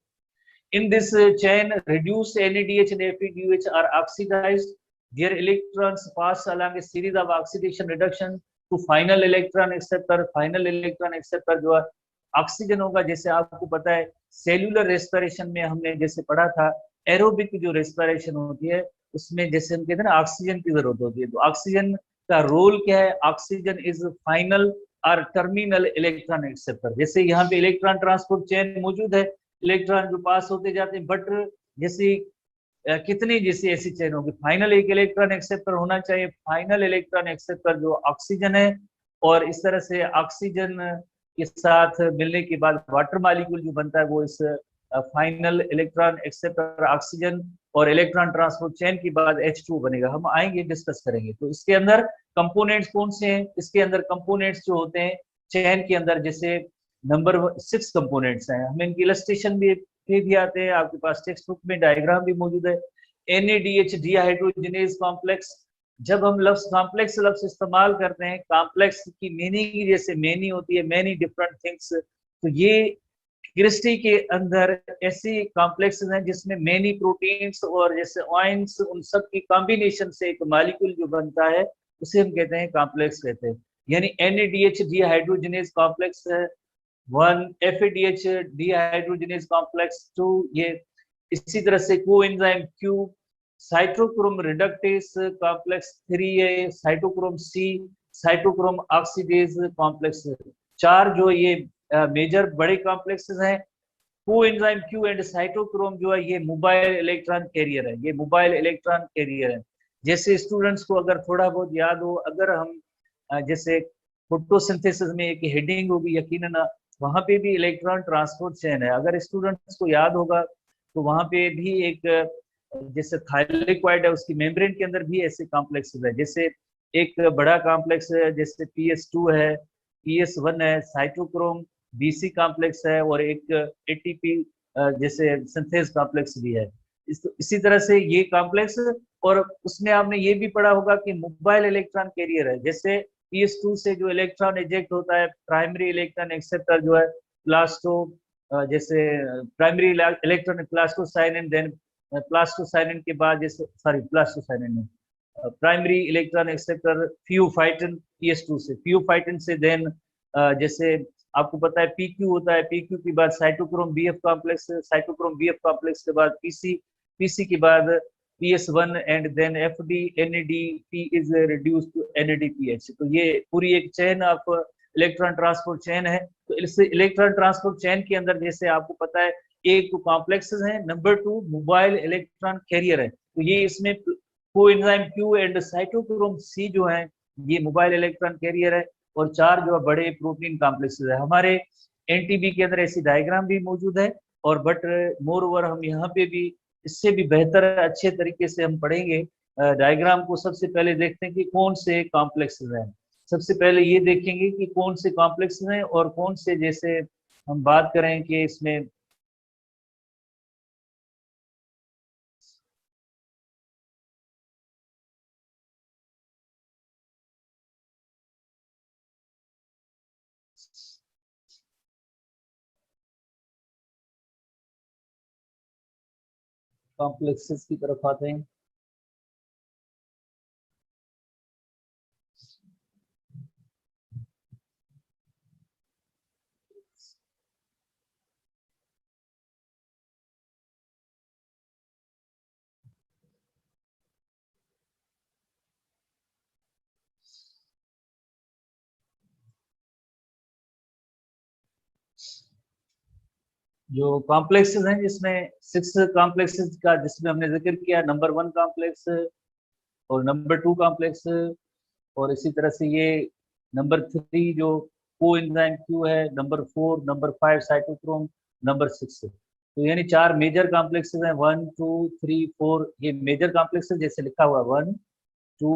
In this chain, reduced NADH and FADH are oxidized. Their electrons pass along a series of oxidation reduction to final electron acceptor. Final electron acceptor जो है oxygen होगा। जैसे आपको पता है सेल्यूलर रेस्पिरेशन में हमने जैसे पढ़ा था, एरोबिक जो रेस्पिरेशन होती है उसमें जैसे हम कहते हैं ना ऑक्सीजन की जरूरत होती है, तो ऑक्सीजन का रोल क्या है, ऑक्सीजन इज फाइनल और टर्मिनल इलेक्ट्रॉन एक्सेप्टर। जैसे यहाँ पे इलेक्ट्रॉन ट्रांसपोर्ट चेन मौजूद है, इलेक्ट्रॉन जो पास होते जाते हैं, बट जैसे कितनी जैसी ऐसी चेन होगी, फाइनल एक इलेक्ट्रॉन एक्सेप्टर होना चाहिए। फाइनल इलेक्ट्रॉन एक्सेप्टर जो ऑक्सीजन है, और इस तरह से ऑक्सीजन के साथ मिलने के बाद वाटर मॉलिक्यूल जो बनता है वो इस फाइनल इलेक्ट्रॉन एक्सेप्टर ऑक्सीजन और इलेक्ट्रॉन ट्रांसपोर्ट चेन के बाद H2 बनेगा। हम आएंगे डिस्कस करेंगे। तो इसके अंदर कंपोनेंट्स कौन से हैं, इसके अंदर कंपोनेंट्स जो होते हैं चेन के अंदर, जैसे नंबर 6 कंपोनेंट्स हैं। हमें इनकी इलस्ट्रेशन भी आते हैं, आपके पास टेक्स्ट बुक में डायग्राम भी मौजूद है। NADH dehydrogenase complex. जब हम लफ्ज कॉम्प्लेक्स लफ्ज इस्तेमाल करते हैं, कॉम्प्लेक्स की मीनिंग जैसे मेनी होती है, मेनी डिफरेंट थिंग्स, तो ये क्रिस्टी के अंदर ऐसी कॉम्प्लेक्सेस हैं जिसमें मेनी प्रोटीन्स और जैसे ऑयंस, उन सब की कॉम्बिनेशन से एक मॉलिक्यूल जो बनता है उसे हम कहते हैं कॉम्प्लेक्स कहते हैं। यानी NADH डिहाइड्रोजिनेज कॉम्प्लेक्स है 1, FADH डिहाइड्रोजिनेज कॉम्प्लेक्स 2, ये इसी तरह से coenzyme Q, cytochrome reductase complex 3 है, cytochrome C, cytochrome oxidase complex 4, जो ये मेजर बड़े कॉम्प्लेक्सेस हैं। कोएंजाइम Q एंड साइटोक्रोम जो है ये मोबाइल इलेक्ट्रॉन कैरियर है, ये मोबाइल इलेक्ट्रॉन कैरियर है। जैसे स्टूडेंट्स को अगर थोड़ा बहुत याद हो, अगर हम जैसे फोटोसिंथेसिस में एक हेडिंग होगी यकीनन, वहां पे भी इलेक्ट्रॉन ट्रांसपोर्ट चेन है। अगर स्टूडेंट्स को याद होगा तो वहां पे भी एक जैसे थाइलेक्वाइड है, उसकी मेम्ब्रेन के अंदर भी ऐसे कॉम्प्लेक्सेस है। जैसे एक बड़ा कॉम्प्लेक्स है जैसे PS2 है, PS1 है, साइटोक्रोम BC कॉम्प्लेक्स है, और एक ATP जैसे सिंथेस कॉम्प्लेक्स भी है। इसी तरह से ये कॉम्प्लेक्स, और उसमें आपने ये भी पढ़ा होगा कि मोबाइल इलेक्ट्रॉन कैरियर है। जैसे PS2 से जो इलेक्ट्रॉन इजेक्ट होता है, प्राइमरी इलेक्ट्रॉन एक्सेप्टर जो है प्लास्टो, जैसे primary electron plastocyanin, then plastocyanin के बाद जैसे sorry plastocyanin primary electron acceptor pheophytin PS2 से, फियोफाइटिन से देन जैसे आपको पता है PQ होता है, PQ के बाद cytochrome BF complex, cytochrome BF complex के बाद PC के बाद PS1 and then FD NADP is reduced to NADPH। तो ये पूरी एक chain of electron transport chain है। तो इस इलेक्ट्रॉन ट्रांसपोर्ट चेन के अंदर जैसे आपको पता है, एक तो कॉम्प्लेक्सेस हैं, नंबर 2 मोबाइल इलेक्ट्रॉन कैरियर है। तो ये इसमें coenzyme Q and cytochrome C जो है ये मोबाइल इलेक्ट्रॉन कैरियर है, और 4 जो बड़े प्रोटीन कॉम्प्लेक्सेस है। हमारे NTB के अंदर ऐसी डायग्राम भी मौजूद है, और बट मोर ओवर हम यहाँ पे भी इससे भी बेहतर अच्छे तरीके से हम पढ़ेंगे डायग्राम को। सबसे पहले देखते हैं कि कौन से कॉम्प्लेक्सेस हैं। सबसे पहले ये देखेंगे कि कौन से कॉम्प्लेक्सेस हैं और कौन से, जैसे हम बात करें कि इसमें कॉम्प्लेक्सेस की तरफ आते हैं। जो कॉम्प्लेक्सेस हैं जिसमें 6 कॉम्प्लेक्सेस का जिसमें हमने जिक्र किया, नंबर 1 कॉम्प्लेक्स और नंबर 2 कॉम्प्लेक्स, और इसी तरह से ये नंबर 3 जो कोएंजाइम Q है, नंबर 4, नंबर 5 साइटोक्रोम, नंबर 6। तो यानी 4 मेजर कॉम्प्लेक्सेस हैं, 1 2 3 4। ये मेजर कॉम्प्लेक्सेस जैसे लिखा हुआ 1 2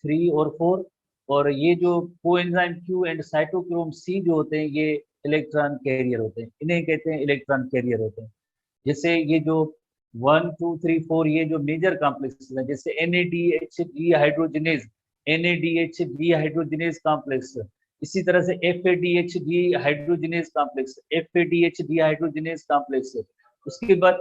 3 और 4। और ये जो coenzyme Q and cytochrome C जो होते हैं ये इलेक्ट्रॉन कैरियर होते हैं, इन्हें कहते हैं इलेक्ट्रॉन कैरियर होते हैं। जैसे ये जो 1 2 3 4 ये जो मेजर कॉम्प्लेक्सेस हैं, जैसे NADH dehydrogenase, NADH dehydrogenase complex. इसी तरह से FADH dehydrogenase complex, FADH dehydrogenase complex. उसके बाद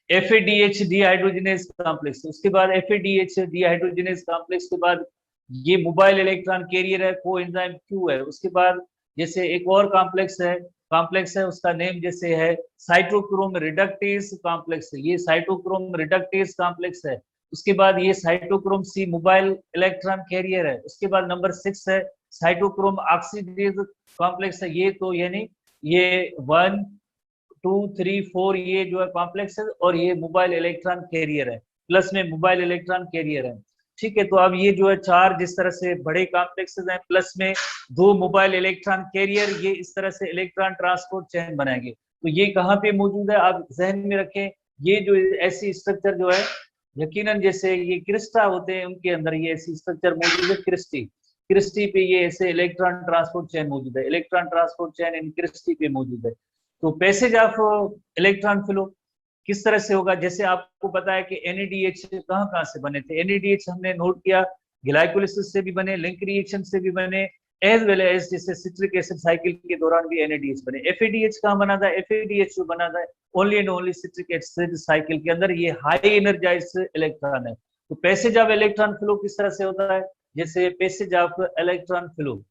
FADH डिहाइड्रोजिनेज कॉम्प्लेक्स, उसके बाद FADH डिहाइड्रोजिनेज कॉम्प्लेक्स के बाद ये मोबाइल इलेक्ट्रॉन कैरियर है, कोएंजाइम Q है। उसके बाद जैसे एक और कॉम्प्लेक्स है उसका नेम जैसे है साइटोक्रोम रिडक्टेज कॉम्प्लेक्स, ये साइटोक्रोम रिडक्टेज कॉम्प्लेक्स है। उसके बाद ये cytochrome C mobile electron carrier है। उसके बाद नंबर 6 है साइटोक्रोम ऑक्सीडेज कॉम्प्लेक्स है। ये तो यानी ये 1 2 3 4 ये जो है कॉम्प्लेक्स है और ये मोबाइल इलेक्ट्रॉन कैरियर है, प्लस में मोबाइल इलेक्ट्रॉन कैरियर है। ठीक है, तो अब ये जो है 4 जिस तरह से बड़े कॉम्प्लेक्सेस हैं, प्लस में 2 मोबाइल इलेक्ट्रॉन कैरियर, ये इस तरह से इलेक्ट्रॉन ट्रांसपोर्ट चेन बनाएंगे। तो ये कहाँ पे मौजूद है आप जहन में रखें, ये जो ऐसी स्ट्रक्चर जो है यकीनन जैसे ये क्रिस्टा होते हैं उनके अंदर ये ऐसी स्ट्रक्चर मौजूद है। क्रिस्टी पे ये ऐसे इलेक्ट्रॉन ट्रांसपोर्ट चेन मौजूद है, electron transport chain in cristae पे मौजूद है। तो पैसेज ऑफ इलेक्ट्रॉन फ्लो किस तरह से होगा, जैसे आपको पता है कि NADH कहाँ से बने थे। NADH हमने नोट किया ग्लाइकोलिसिस से भी बने, लिंक रिएक्शन से भी बने, एज वेल एज जैसे सिट्रिक एसिड साइकिल के दौरान भी NADH बने। FADH कहाँ बना था, FADH जो बना था only and only citric acid cycle के अंदर, ये हाई एनर्जाइज्ड इलेक्ट्रॉन है। तो पैसेज ऑफ इलेक्ट्रॉन फ्लो किस तरह से होता है, जैसे passage of electron flow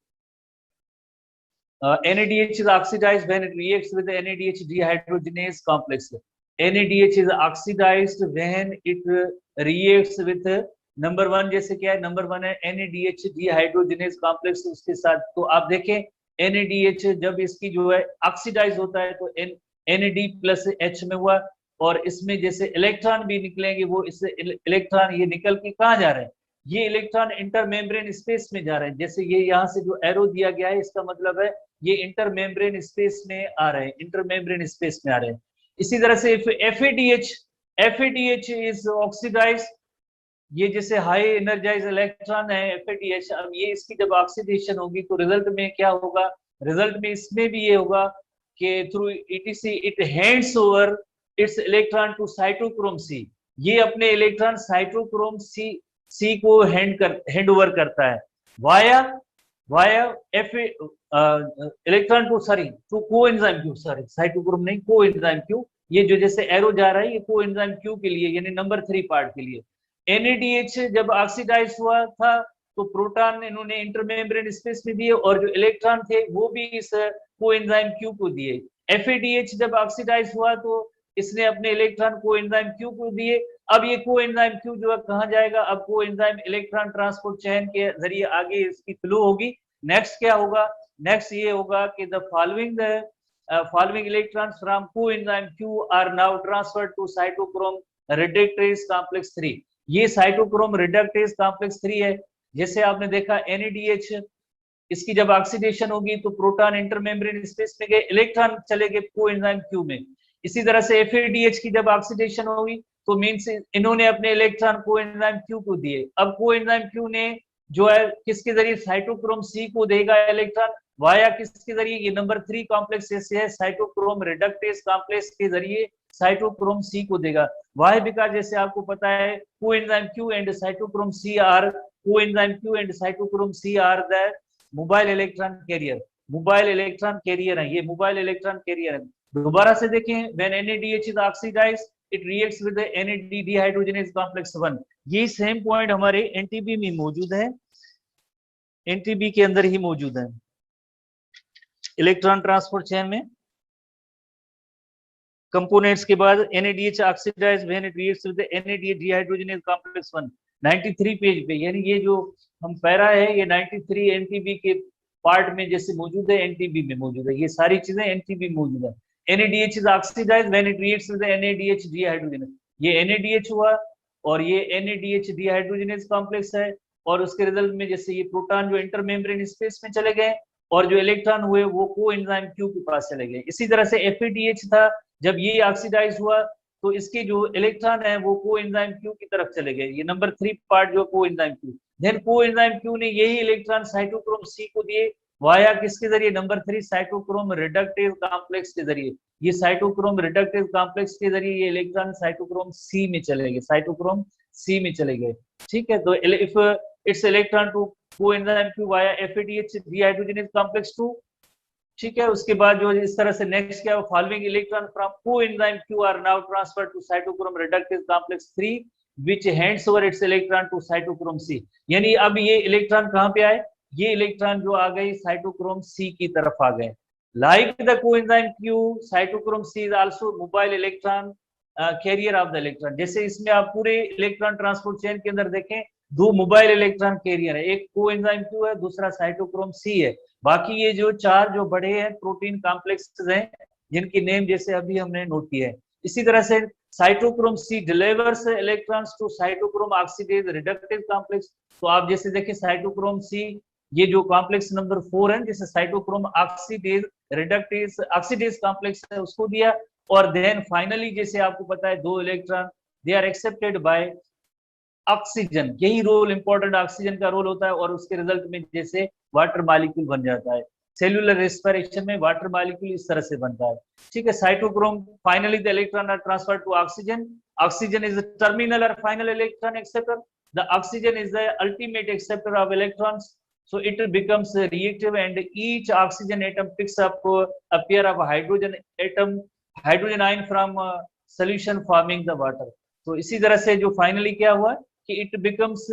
NADH is oxidized when it reacts with the NADH dehydrogenase complex. NADH is oxidized when it reacts with number 1, जैसे क्या है नंबर 1 है NADH dehydrogenase complex उसके साथ। तो आप देखें NADH जब इसकी जो है ऑक्सीडाइज होता है तो NAD+H में हुआ, और इसमें जैसे इलेक्ट्रॉन भी निकलेंगे वो इससे इलेक्ट्रॉन ये निकल के कहाँ जा रहे हैं, ये इलेक्ट्रॉन इंटरमेम्ब्रेन स्पेस में जा रहे हैं। जैसे ये यहाँ से जो एरो दिया गया है इसका मतलब है ये इंटरमेम्ब्रेन स्पेस में आ रहे हैं, इंटरमेम्ब्रेन स्पेस में आ रहे हैं। इसी तरह से FADH इज ऑक्सीडाइज, ये जैसे हाई एनर्जाइज इलेक्ट्रॉन है FADH। अब ये इसकी जब ऑक्सीडेशन होगी तो रिजल्ट में क्या होगा, रिजल्ट में इसमें भी ये होगा कि through ETC it hands over its electron to cytochrome C, ये अपने इलेक्ट्रॉन साइटोक्रोम C को हैंड ओवर करता है via electron to coenzyme Q, cytochrome नहीं कोएंजाइम Q। ये जो जैसे एरो जा रहा है ये कोएंजाइम Q के लिए यानी नंबर 3 पार्ट के लिए। NADH जब ऑक्सीडाइज हुआ था तो प्रोटॉन इन्होंने इंटरमेम्ब्रेन स्पेस में दिए और जो इलेक्ट्रॉन थे वो भी इस कोएंजाइम Q को दिए। FADH जब ऑक्सीडाइज हुआ तो इसने अपने इलेक्ट्रॉन कोएंजाइम Q को दिए। अब ये कोएंजाइम Q जो है कहाँ जाएगा, अब कोएंजाइम इलेक्ट्रॉन ट्रांसपोर्ट चेन के जरिए आगे इसकी फ्लो होगी। नेक्स्ट क्या होगा, नेक्स्ट ये होगा कि the following electrons from coenzyme Q are now transferred to cytochrome reductase complex 3। ये साइटोक्रोम रिडक्टेज कॉम्प्लेक्स 3 है। जैसे आपने देखा NADH इसकी जब ऑक्सीडेशन होगी तो प्रोटॉन इंटरमेम्ब्रेन स्पेस में गए, इलेक्ट्रॉन चले गए कोएंजाइम Q में। इसी तरह से FADH की जब ऑक्सीडेशन होगी तो मींस इन्होंने अपने इलेक्ट्रॉन कोएंजाइम Q को दिए। अब कोएंजाइम Q ने जो है किसके जरिए साइटोक्रोम C को देगा इलेक्ट्रॉन वाया किसके जरिए, ये नंबर 3 कॉम्प्लेक्स जैसे है साइटोक्रोम रिडक्टेज कॉम्प्लेक्स के जरिए साइटोक्रोम C को देगा। वाई बिकॉज जैसे आपको पता है coenzyme Q and cytochrome C are the mobile electron carrier, mobile electron carrier है, ये मोबाइल इलेक्ट्रॉन कैरियर है। दोबारा से देखें when NADH is oxidized it reacts with the NAD dehydrogenase complex 1। ये सेम पॉइंट हमारे NTB में मौजूद है, NTB के अंदर ही मौजूद है इलेक्ट्रॉन ट्रांसपोर्ट चेन में। कंपोनेंट्स के बाद NADH oxidized when it reacts with the NAD dehydrogenase complex 1 93 page पे, यानी ये जो हम पैरा है ये 93 NTB के पार्ट में जैसे मौजूद है NTB में मौजूद है, ये सारी चीजें NTB में मौजूद है। NADH is oxidized when it reacts with the NADH dehydrogenase, ये NADH हुआ और ये NADH dehydrogenase कॉम्प्लेक्स है, और उसके रिजल्ट में जैसे ये प्रोटॉन जो इंटरमेम्ब्रेन स्पेस में चले गए और जो इलेक्ट्रॉन हुए वो कोएंजाइम Q के पास चले गए। इसी तरह से FADH था, जब ये ऑक्सीडाइज हुआ तो इसके जो इलेक्ट्रॉन है वो कोएंजाइम Q की तरफ चले गए, ये नंबर 3 पार्ट जो coenzyme Q। Then coenzyme Q ने यही इलेक्ट्रॉन साइटोक्रोम C को दिए वाया किसके जरिए, नंबर 3 साइटोक्रोम रिडक्टेज कॉम्प्लेक्स के जरिए। ये साइटोक्रोम रिडक्टेज कॉम्प्लेक्स के जरिए ये इलेक्ट्रॉन साइटोक्रोम सी में चले गए, साइटोक्रोम सी में चले गए। ठीक है, तो if its electron to coenzyme Q via FADH dehydrogenase complex 2। ठीक है, उसके बाद जो इस तरह से नेक्स्ट क्या, following electron from coenzyme Q are now transferred to cytochrome reductase complex 3 which hands over its electron to cytochrome C। यानी अब ये इलेक्ट्रॉन कहां पे आए, ये इलेक्ट्रॉन जो आ गए साइटोक्रोम C की तरफ आ गए। Like the coenzyme Q, cytochrome C is also mobile electron carrier of the electron. जैसे इसमें आप पूरे इलेक्ट्रॉन ट्रांसपोर्ट चेन के अंदर देखें, दो मोबाइल इलेक्ट्रॉन कैरियर है, एक कोएंजाइम Q है, दूसरा साइटोक्रोम C है। बाकी ये जो चार जो बड़े हैं प्रोटीन कॉम्प्लेक्सेस हैं, जिनकी नेम जैसे अभी हमने नोट किया है। इसी तरह से cytochrome C delivers electrons to cytochrome oxidase reductase complex. तो आप जैसे देखिए साइटोक्रोम C, ये जो कॉम्प्लेक्स नंबर 4 है, जैसे cytochrome oxidase reductase oxidase complex है, उसको दिया। और देन फाइनली जैसे आपको पता है दो electron they are accepted by oxygen. यही रोल इंपॉर्टेंट ऑक्सीजन का रोल होता है, और उसके रिजल्ट में जैसे वाटर मॉलिक्यूल बन जाता है। सेल्यूलर रेस्पिरेशन में वाटर मॉलिक्यूल इस तरह से बनता है। ठीक है, cytochrome finally the electron are transferred to oxygen. Oxygen is the terminal और final electron acceptor. The oxygen is the ultimate acceptor of electrons, so it becomes reactive and each oxygen atom picks up a pair of hydrogen ion from solution forming the water। तो इसी तरह से जो finally क्या हुआ कि it becomes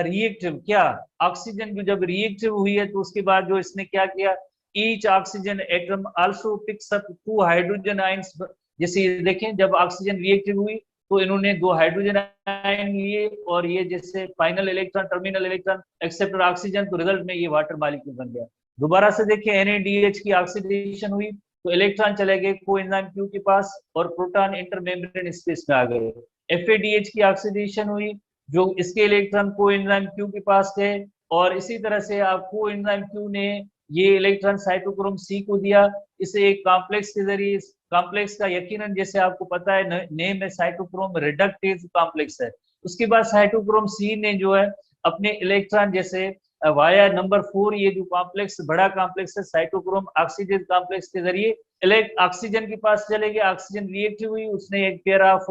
reactive. क्या, oxygen जो जब रिएक्टिव हुई है तो उसके बाद जो इसने क्या किया, each oxygen atom also picks up two hydrogen ions. जैसे देखें जब ऑक्सीजन रिएक्टिव हुई तो इन्होंने दो हाइड्रोजन आयन लिए, और ये जैसे final electron terminal electron acceptor oxygen, तो रिजल्ट में ये वाटर मॉलिक्यूल बन गया। दोबारा से देखिए NADH की ऑक्सीडेशन हुई तो इलेक्ट्रॉन चले गए कोएंजाइम Q के पास और प्रोटॉन इंटरमेम्ब्रेन स्पेस में आ गए। FADH की ऑक्सीडेशन हुई, जो इसके इलेक्ट्रॉन कोएंजाइम Q के पास गए, और इसी तरह से आप कोएंजाइम Q ने ये इलेक्ट्रॉन साइटोक्रोम C को दिया। इसे एक कॉम्प्लेक्स के जरिए, कॉम्प्लेक्स का यकीनन जैसे आपको पता है नेम है साइटोक्रोम रिडक्टेज कॉम्प्लेक्स है। उसके बाद साइटोक्रोम C ने जो है अपने इलेक्ट्रॉन जैसे वाया नंबर 4, ये जो कॉम्प्लेक्स बड़ा कॉम्प्लेक्स है साइटोक्रोम ऑक्सीडेज कॉम्प्लेक्स के जरिए ऑक्सीजन के पास चले गए। ऑक्सीजन रिएक्टिव हुई, उसने एक पेयर ऑफ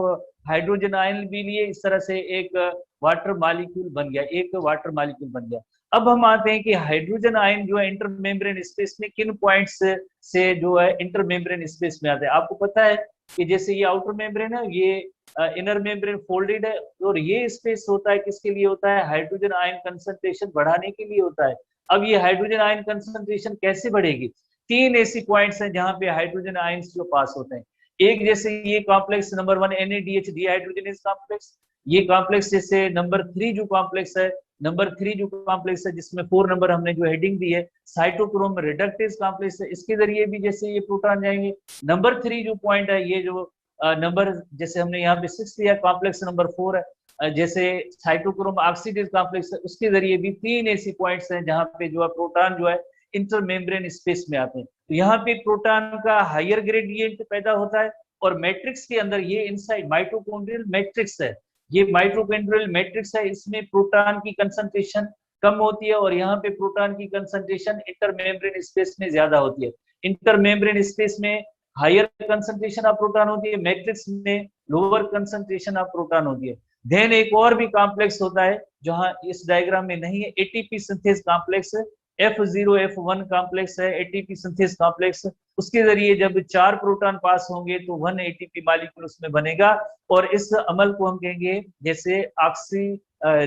हाइड्रोजन आयन भी लिए, इस तरह से एक वाटर मॉलिक्यूल बन गया, एक वाटर मॉलिक्यूल बन गया। अब हम आते हैं कि हाइड्रोजन आयन जो है इंटरमेम्ब्रेन स्पेस में किन पॉइंट्स से जो है इंटरमेम्ब्रेन स्पेस में आते हैं। आपको पता है कि जैसे ये आउटर मेम्ब्रेन है, ये इनर मेम्ब्रेन फोल्डेड है, और ये स्पेस होता है किसके लिए होता है, हाइड्रोजन आयन कंसंट्रेशन बढ़ाने के लिए होता है। अब ये हाइड्रोजन आयन कंसंट्रेशन कैसे बढ़ेगी, तीन ऐसी पॉइंट्स हैं जहां पे हाइड्रोजन आयंस जो पास होते हैं। एक जैसे ये complex number 1 NADH dehydrogenase complex, ये कॉम्प्लेक्स जैसे नंबर 3 जो कॉम्प्लेक्स है, नंबर 3 जो कॉम्प्लेक्स है जिसमें 4 नंबर हमने जो हेडिंग दी है साइटोक्रोम रिडक्टेज कॉम्प्लेक्स है, इसके जरिए भी जैसे ये प्रोटॉन जाएंगे। नंबर 3 जो पॉइंट है, ये जो नंबर जैसे हमने यहाँ पे 6 दिया, कॉम्प्लेक्स नंबर 4 है, जैसे साइटोक्रोम ऑक्सीडेज कॉम्प्लेक्स है, उसके जरिए भी तीन ऐसी पॉइंट्स हैं जहां पे जो है प्रोटॉन जो है इंटरमेम्ब्रेन स्पेस में आते हैं। तो यहाँ पे प्रोटॉन का हायर ग्रेडियंट पैदा होता है, और मैट्रिक्स के अंदर ये इनसाइड माइटोकॉन्ड्रियल मैट्रिक्स है, ये माइटोकॉन्ड्रियल मैट्रिक्स है, इसमें प्रोटॉन की कंसंट्रेशन कम होती है, और यहाँ पे प्रोटॉन की कंसंट्रेशन इंटरमेम्ब्रेन स्पेस में ज्यादा होती है। इंटरमेम्ब्रेन स्पेस में हायर कंसंट्रेशन ऑफ प्रोटॉन होती है, मैट्रिक्स में लोअर कंसंट्रेशन ऑफ प्रोटॉन होती है। देन एक और भी कॉम्प्लेक्स होता है जहां इस डायग्राम में नहीं है, ATP synthase complex, F0 F1 complex है, एटीपी सिंथेस कॉम्प्लेक्स। उसके जरिए जब 4 प्रोटॉन पास होंगे तो 1 ATP मॉलिक्यूल उसमें बनेगा, और इस अमल को हम कहेंगे जैसे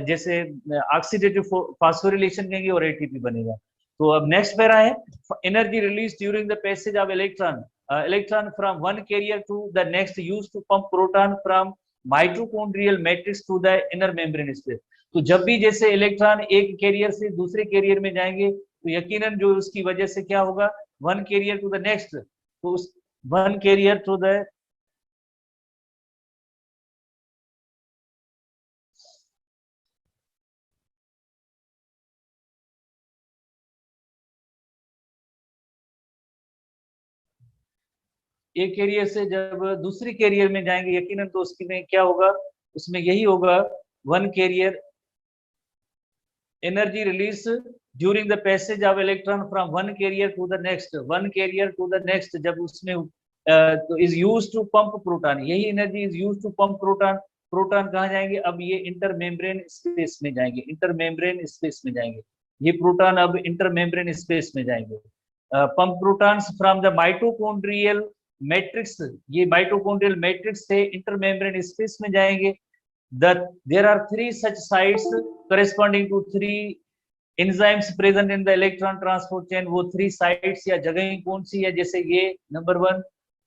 जैसे ऑक्सीडेटिव फॉस्फोरिलेशन कहेंगे, और ATP बनेगा। तो अब नेक्स्ट पैरा है, energy release during the passage of electron from one carrier to the next used to pump proton from mitochondrial matrix to the inner membrane space. तो जब भी जैसे इलेक्ट्रॉन एक कैरियर से दूसरे कैरियर में जाएंगे तो यकीनन जो उसकी वजह से क्या होगा, one carrier to the next, तो उस वन कैरियर टू द एक कैरियर से जब दूसरी कैरियर में जाएंगे यकीनन तो उसकी में क्या होगा, उसमें यही होगा, one carrier energy release during the passage of electron from one carrier to the next, जब उसमें तो is use to pump proton, यही एनर्जी is use to pump proton. Proton कहाँ जाएंगे? अब ये इंटर मेम्ब्रेन स्पेस में जाएंगे, ये प्रोटॉन अब इंटर मेम्ब्रेन स्पेस में जाएंगे। Pump protons from the mitochondrial matrix, ये माइटोकॉन्ड्रियल मैट्रिक्स से इंटर मेम्ब्रेन स्पेस में जाएंगे। There are 3 such sites corresponding to 3 enzymes present in the electron transport chain. वो 3 साइट्स या जगह कौन सी है? जैसे ये नंबर 1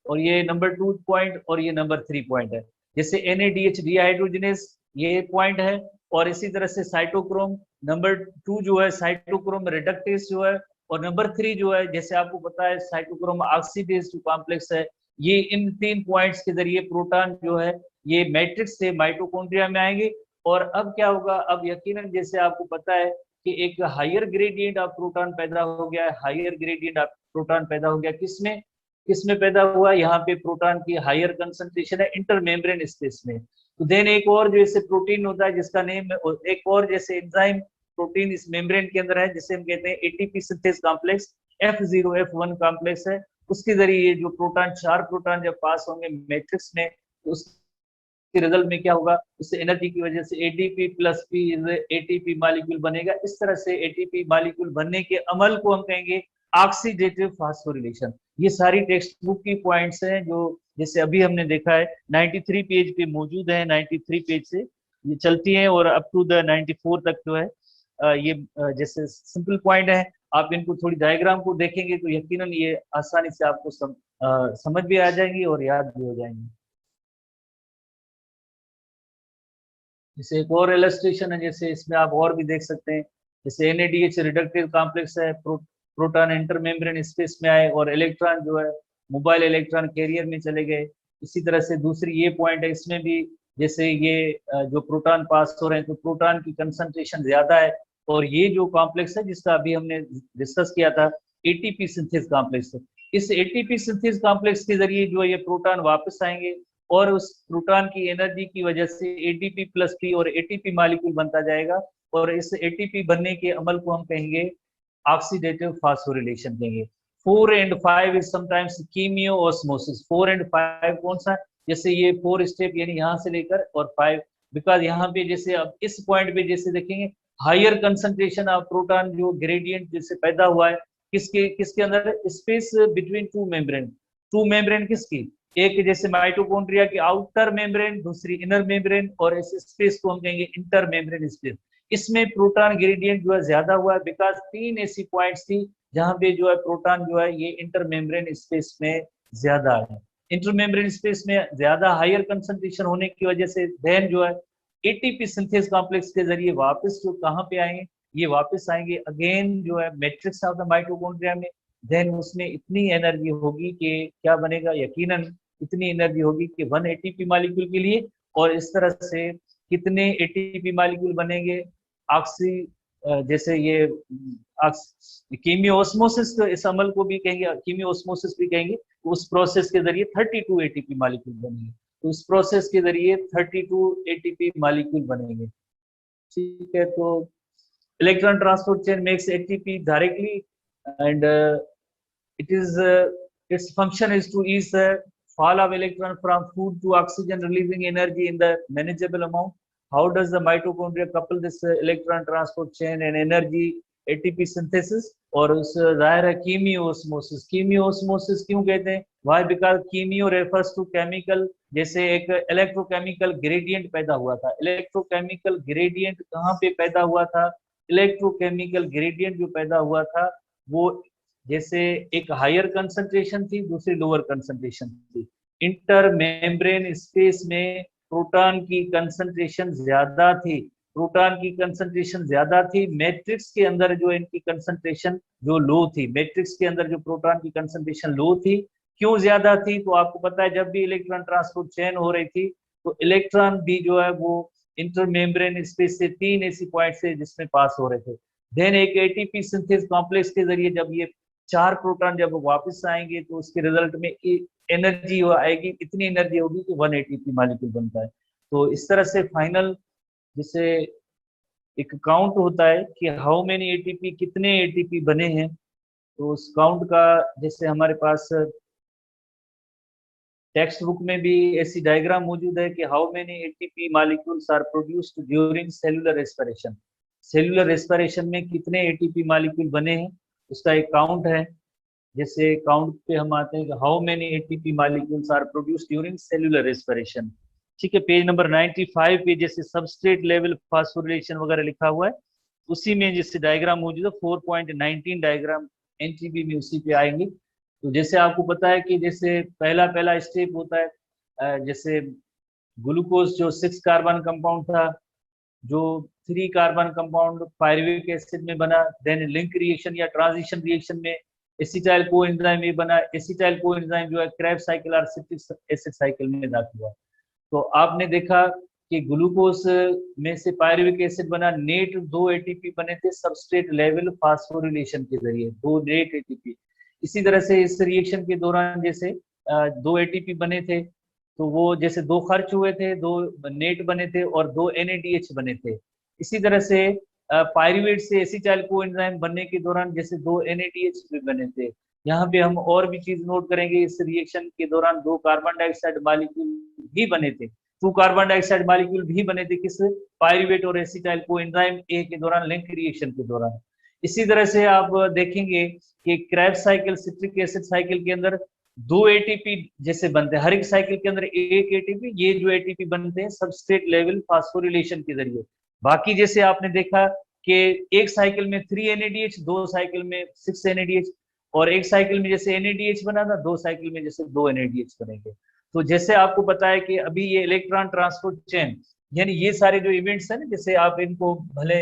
और ये नंबर 2 पॉइंट और ये नंबर 3 पॉइंट है। जैसे NADH डिहाइड्रोजनेस ये पॉइंट है, और इसी तरह से साइटोक्रोम नंबर 2 जो है साइटोक्रोम रिडक्टेस जो है, और नंबर 3 जो है जैसे आपको पता है साइटोक्रोम ऑक्सीडेज जो कॉम्प्लेक्स है। ये इन 3 पॉइंट्स के जरिए प्रोटॉन जो है ये मैट्रिक्स से माइटोकॉन्ड्रिया में आएंगे। और अब क्या होगा? अब यकीनन जैसे आपको पता है कि एक हायर ग्रेडियंट ऑफ प्रोटॉन पैदा हो गया है, किसमें पैदा हुआ? यहाँ पे प्रोटॉन की हायर कंसंट्रेशन है इंटर मेम्ब्रेन स्पेस में। तो देन एक और जैसे प्रोटीन होता है जिसका नेम, एक और जैसे एंजाइम प्रोटीन इस मेम्ब्रेन के अंदर है जिसे हम कहते हैं ATP synthase complex, F0 F1 complex है। उसके जरिए ये जो प्रोटॉन 4 प्रोटॉन जब पास होंगे मैट्रिक्स में, तो उसके रिजल्ट में क्या होगा? उससे एनर्जी की वजह से ADP plus P ATP molecule बनेगा। इस तरह से ATP मॉलिक्यूल बनने के अमल को हम कहेंगे ऑक्सीडेटिव फास्फोरिलेशन। ये सारी टेक्स्ट बुक की पॉइंट्स हैं जो जैसे अभी हमने देखा है 93 पेज पे मौजूद है, 93 पेज से ये चलती हैं और अप टू द 94 तक जो है ये जैसे सिंपल पॉइंट है। आप इनको थोड़ी डायग्राम को देखेंगे तो यकीनन ये आसानी से आपको समझ भी आ जाएंगी और याद भी हो जाएंगी। जैसे एक और इलस्ट्रेशन है, जैसे इसमें आप और भी देख सकते हैं, जैसे NADH रिडक्टिव कॉम्प्लेक्स है, प्रोटॉन इंटर मेम्ब्रेन स्पेस में आए और इलेक्ट्रॉन जो है मोबाइल इलेक्ट्रॉन कैरियर में चले गए। इसी तरह से दूसरी ये पॉइंट है, इसमें भी जैसे ये जो प्रोटॉन पास हो रहे हैं तो प्रोटॉन की कंसंट्रेशन ज्यादा है, और ये जो कॉम्प्लेक्स है जिसका अभी हमने डिस्कस किया था ATP सिंथेस कॉम्प्लेक्स, इस ATP सिंथेस कॉम्प्लेक्स के जरिए जो ये प्रोटॉन वापस आएंगे और उस प्रोटॉन की एनर्जी की वजह से ADP प्लस P और ATP मॉलिक्यूल बनता जाएगा, और इस ATP बनने के अमल को हम कहेंगे ऑक्सीडेटिव फास्फोरिलेशन कहेंगे। 4 and 5 is sometimes chemiosmosis. 4 and 5 कौन सा? जैसे ये 4 स्टेप यानी यहाँ से लेकर और 5, बिकॉज यहाँ पे जैसे अब इस पॉइंट पे जैसे देखेंगे हायर कंसंट्रेशन ऑफ प्रोटॉन जो ग्रेडियंट जैसे पैदा हुआ है किसके किसके अंदर? स्पेस बिटवीन टू मेम्ब्रेन किसकी? एक जैसे माइटोकॉन्ड्रिया की आउटर मेम्ब्रेन, दूसरी इनर मेम्ब्रेन, और इस स्पेस को हम कहेंगे इंटर मेम्ब्रेन स्पेस। इसमें प्रोटॉन ग्रेडियंट जो है ज्यादा हुआ है बिकॉज 3 ऐसी पॉइंट्स थी जहां पे जो है प्रोटॉन जो है ये इंटर मेम्ब्रेन स्पेस में ज्यादा है। इंटर मेम्ब्रेन स्पेस में ज्यादा हायर कंसंट्रेशन होने की वजह से देन जो है ATP सिंथेस कॉम्प्लेक्स के जरिए वापस जो कहाँ पे आएंगे? ये वापस आएंगे अगेन जो है मैट्रिक्स ऑफ द माइटोकॉन्ड्रिया में। देन उसमें इतनी एनर्जी होगी कि क्या बनेगा? यकीनन इतनी एनर्जी होगी कि 1 ATP मॉलिक्यूल के लिए, और इस तरह से कितने ATP मॉलिक्यूल बनेंगे? ऑक्सी जैसे ये कीमियोस्मोसिस, इस अमल को भी कहेंगे कीमियोस्मोसिस भी कहेंगे। तो उस प्रोसेस के जरिए 32 ATP मॉलिक्यूल बनेंगे। तो इस प्रोसेस के जरिए 32 ATP मॉलिक्यूल बनेंगे। ठीक है, तो electron transport chain makes ATP directly and its function is to ease the fall of electron from food to oxygen, releasing energy in the manageable amount. How does the mitochondria couple this electron transport chain and energy ATP synthesis? और उस जाहिर है कीमियोस्मोसिस। कीमियोस्मोसिस क्यों कहते हैं? Why? Because chemi refers to chemical, जैसे एक electrochemical gradient पैदा हुआ था। इलेक्ट्रोकेमिकल ग्रेडियंट कहाँ पे पैदा हुआ था? इलेक्ट्रोकेमिकल ग्रेडियंट जो पैदा हुआ था वो जैसे एक हायर कंसंट्रेशन थी, दूसरी लोअर कंसंट्रेशन थी। इंटर मेम्ब्रेन स्पेस में प्रोटॉन की कंसंट्रेशन ज्यादा थी, मैट्रिक्स के अंदर जो इनकी कंसंट्रेशन जो लो थी, मैट्रिक्स के अंदर जो प्रोटॉन की कंसंट्रेशन लो थी। क्यों ज्यादा थी? तो आपको पता है जब भी इलेक्ट्रॉन ट्रांसपोर्ट चेन हो रही थी तो इलेक्ट्रॉन भी जो है वो इंटर मेम्ब्रेन स्पेस से 3 ऐसी पॉइंट से जिसमें पास हो रहे थे। देन एक ATP सिंथेस कॉम्प्लेक्स के जरिए जब ये 4 प्रोटॉन जब वापस आएंगे तो उसके रिजल्ट में एनर्जी आएगी, इतनी एनर्जी होगी कि 1 ATP मॉलिक्यूल बनता है। तो इस तरह से फाइनल जैसे एक काउंट होता है कि हाउ मेनी एटीपी, कितने एटीपी बने हैं। तो उस काउंट का जैसे हमारे पास टेक्स्ट बुक में भी ऐसी डायग्राम मौजूद है कि how many ATP molecules are produced during cellular respiration. Cellular respiration में कितने एटीपी मॉलिक्यूल बने हैं उसका एक काउंट है। जैसे काउंट पे हम आते हैं कि how many ATP molecules are produced during cellular respiration. ठीक है, पेज नंबर 95 पे जैसे सबस्ट्रेट लेवल फास्फोरिलेशन वगैरह लिखा हुआ है, उसी में जैसे डायग्राम मौजूद है 4.19 डायग्राम एनटीपी में उसी पे आएंगे। तो जैसे आपको पता है कि जैसे पहला पहला स्टेप होता है, जैसे ग्लूकोज जो 6 कार्बन कंपाउंड था, जो 3 कार्बन कंपाउंड पायरुविक एसिड में बना, देन लिंक रिएक्शन या ट्रांजिशन रिएक्शन में एसिटाइल कोएंजाइम ये बना। एसिटाइल कोएंजाइम जो है क्रेब्स साइकिल और सिट्रिक एसिड साइकिल में दाखिल हुआ। तो आपने देखा कि ग्लूकोज में से पायरुविक एसिड बना, नेट 2 एटीपी बने थे सबस्ट्रेट लेवल फास्फोरिलेशन के जरिए, 2 नेट एटीपी। इसी तरह से इस रिएक्शन के दौरान जैसे 2 एटीपी बने थे, तो वो जैसे 2 खर्च हुए थे, 2 नेट बने थे और 2 NADH बने थे। इसी तरह से पायरुवेट से एसिटाइल कोएंजाइम बनने के दौरान जैसे 2 NADH भी बने थे। यहाँ पे हम और भी चीज नोट करेंगे, इस रिएक्शन के दौरान 2 कार्बन डाइऑक्साइड मॉलिक्यूल भी बने थे, 2 कार्बन डाइऑक्साइड मॉलिक्यूल भी बने थे किस, पायरुवेट और एसिटाइल कोएंजाइम ए के दौरान, लिंक रिएक्शन के दौरान। इसी तरह से आप देखेंगे कि Krebs cycle citric acid cycle के अंदर 2 एटीपी जैसे बनते हैं, हर एक साइकिल के अंदर 1 एटीपी, ये जो एटीपी बनते हैं सबस्ट्रेट लेवल फास्फोरिलेशन के जरिए। बाकी जैसे आपने देखा कि एक साइकिल में 3 NADH, 2 साइकिल में 6 NADH, और एक साइकिल में जैसे NADH बना था, 2 साइकिल में जैसे 2 NADH बनेंगे। तो जैसे आपको पता है कि अभी ये इलेक्ट्रॉन ट्रांसपोर्ट चेन, यानी ये सारे जो इवेंट्स है ना, जैसे आप इनको भले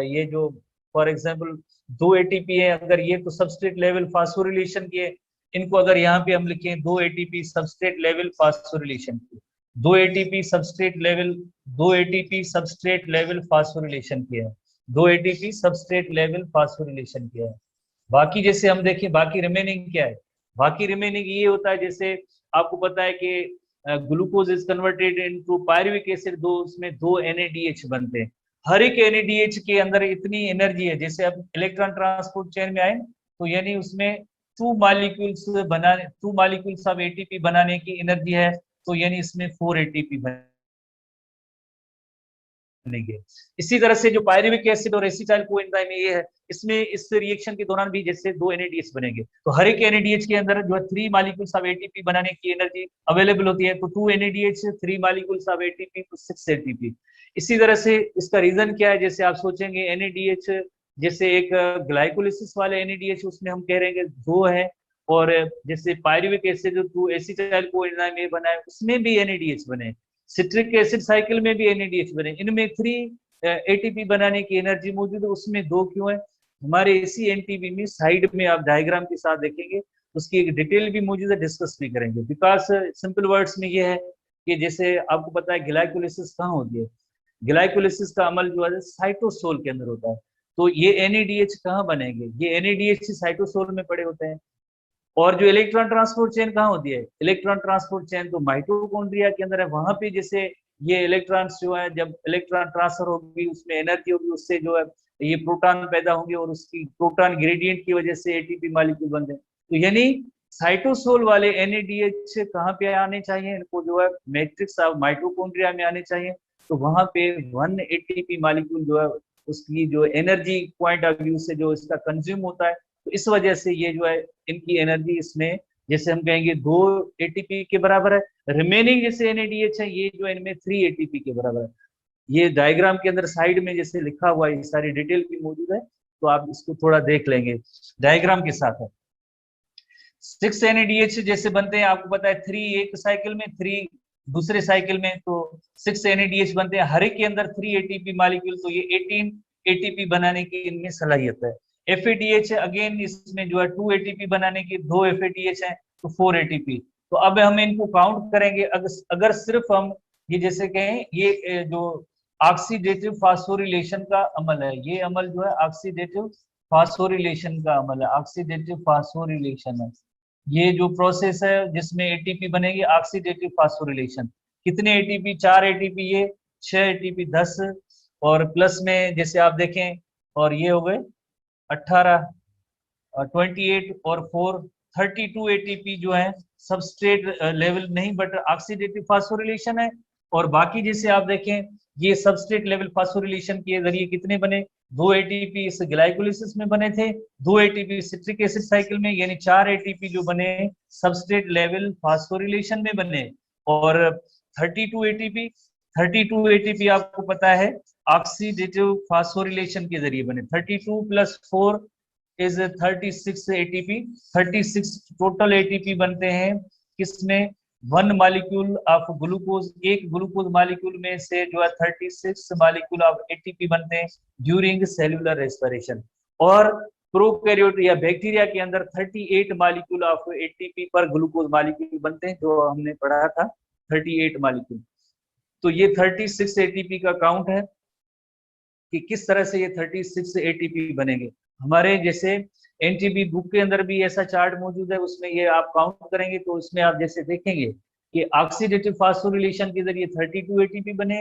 ये जो फॉर एग्जाम्पल 2 एटीपी है, अगर ये तो सबस्ट्रेट लेवल फास्फोरिलेशन के, इनको अगर यहाँ पे हम लिखें 2 एटीपी सबस्ट्रेट लेवल फास्फोरिलेशन की, 2 ATP substrate level, 2 ATP substrate level phosphorylation के है, 2 एटीपी सबस्ट्रेट लेवल फास्फोरिलेशन के है। बाकी जैसे हम देखें बाकी रिमेनिंग क्या है, बाकी रिमेनिंग ये होता है, जैसे आपको पता है कि glucose is converted into pyruvic acid, दो उसमें 2 NADH बनते हैं। हर एक NADH के अंदर इतनी एनर्जी है, जैसे अब इलेक्ट्रॉन ट्रांसपोर्ट चेन में आए तो यानी उसमें 2 मॉलिक्यूल्स बनाने, 2 मॉलिक्यूल्स ऑफ ATP बनाने की एनर्जी है, तो यानी इसमें 4 ATP बनेंगे। इसी तरह से जो पायरुविक एसिड और एसिटाइल कोएंजाइम ये है, इसमें इस रिएक्शन के दौरान भी जैसे 2 NADH बनेंगे, तो हर एक NADH के अंदर जो है 3 मॉलिक्यूल्स ऑफ ATP बनाने की एनर्जी अवेलेबल होती है, तो 2 NADH, 3 मॉलिक्यूल्स ऑफ ATP, तो 6 ATP। इसी तरह से इसका रीजन क्या है, जैसे आप सोचेंगे NADH जैसे एक ग्लाइकोलिसिस वाले NADH उसमें हम कह रहे हैं 2 है, और जैसे पायरुविक एसिड जो एसिटाइल कोएंजाइम ए बना है उसमें भी NADH बने, सिट्रिक एसिड साइकिल में भी NADH बने, इनमें 3 ATP बनाने की एनर्जी मौजूद है, उसमें 2 क्यों है। हमारे इसी एनटीपी में साइड में आप डायग्राम के साथ देखेंगे, उसकी एक डिटेल भी मौजूद है, डिस्कस भी करेंगे। बिकॉज सिंपल वर्ड्स में ये है कि जैसे आपको पता है ग्लाइकोलिसिस कहाँ होती है, ग्लाइकोलिसिस का अमल जो है साइटोसोल के अंदर होता है, तो ये NADH कहाँ बनेंगे, ये NADH साइटोसोल में पड़े होते हैं। और जो इलेक्ट्रॉन ट्रांसपोर्ट चेन कहाँ होती है, इलेक्ट्रॉन ट्रांसपोर्ट चेन तो माइटोकॉन्ड्रिया के अंदर है, वहां पे जैसे ये इलेक्ट्रॉन्स जो है, जब इलेक्ट्रॉन ट्रांसफर होगी उसमें एनर्जी होगी, उससे जो है ये प्रोटॉन पैदा होंगे और उसकी प्रोटॉन ग्रेडियंट की वजह से ATP मॉलिक्यूल बनते हैं। तो यानी साइटोसोल वाले NADH कहाँ पे आने चाहिए, इनको जो है मैट्रिक्स ऑफ माइटोकॉन्ड्रिया में आने चाहिए, तो वहां पे 1 ATP मॉलिक्यूल जो है उसकी जो एनर्जी पॉइंट ऑफ व्यू से जो इसका कंज्यूम होता है, तो इस वजह से ये जो है इनकी एनर्जी इसमें जैसे हम कहेंगे 2 ATP के बराबर है, रिमेनिंग जैसे NADH है ये जो इनमें 3 ATP के बराबर है। ये डायग्राम के अंदर साइड में जैसे लिखा हुआ है, ये सारी डिटेल भी मौजूद है, तो आप इसको थोड़ा देख लेंगे डायग्राम के साथ है। 6 NADH जैसे बनते हैं, आपको पता है 3 एक साइकिल में, 3 दूसरे साइकिल में, तो 6 NADH बनते हैं, हर एक के अंदर 3 ATP मॉलिक्यूल, तो ये 18 ATP बनाने की इनमें सलाहियत है। FADH अगेन इसमें जो है 2 ATP बनाने की, 2 FADH है तो 4 ATP। तो अब हम इनको काउंट करेंगे, अगर सिर्फ हम ये जैसे कहें ये जो ऑक्सीडेटिव फास्फोरिलेशन का अमल है, ये अमल जो है ऑक्सीडेटिव फास्फोरिलेशन का अमल है, ऑक्सीडेटिव फास्फोरिलेशन है, ये जो प्रोसेस है जिसमें ATP बनेगी, ऑक्सीडेटिव फास्फोरिलेशन। कितने ATP, 4 ATP ये, 6 ATP, 10, और प्लस में जैसे आप देखें, और ये हो गए 18, 28 और 4, 32 एटीपी जो है सबस्ट्रेट लेवल नहीं बट ऑक्सीडेटिव फास्फोरिलेशन है। और बाकी जैसे आप देखें, ये सबस्ट्रेट लेवल फास्फोरिलेशन के जरिए कितने बने, 2 एटीपी इस ग्लाइकोलिसिस में बने थे, 2 एटीपी सिट्रिक एसिड साइकिल में, यानी 4 एटीपी जो बने सबस्ट्रेट लेवल फास्फोरिलेशन में बने। और 32 एटीपी, 32 एटीपी आपको पता है ऑक्सीडेटिव फास्फोरिलेशन के जरिए बने। 32 plus 4 is 36 ATP. 36 total ATP बनते हैं किसमें, 1 मॉलिक्यूल ऑफ ग्लूकोज, एक ग्लूकोज मॉलिक्यूल में से जो है 36 मॉलिक्यूल ऑफ एटीपी बनते हैं ड्यूरिंग सेल्यूलर रेस्पिरेशन। और प्रोकैरियोट या बैक्टीरिया के अंदर 38 मॉलिक्यूल ऑफ एटीपी पर ग्लूकोज मॉलिक्यूल बनते हैं, जो हमने पढ़ा था 38 मॉलिक्यूल। तो ये 36 एटीपी का काउंट है कि किस तरह से ये 36 एटीपी बनेंगे। हमारे जैसे एनटीबी बुक के अंदर भी ऐसा चार्ट मौजूद है, उसमें ये आप काउंट करेंगे तो उसमें आप जैसे देखेंगे कि ऑक्सीडेटिव फास्फोरिलेशन के जरिए 32 एटीपी बने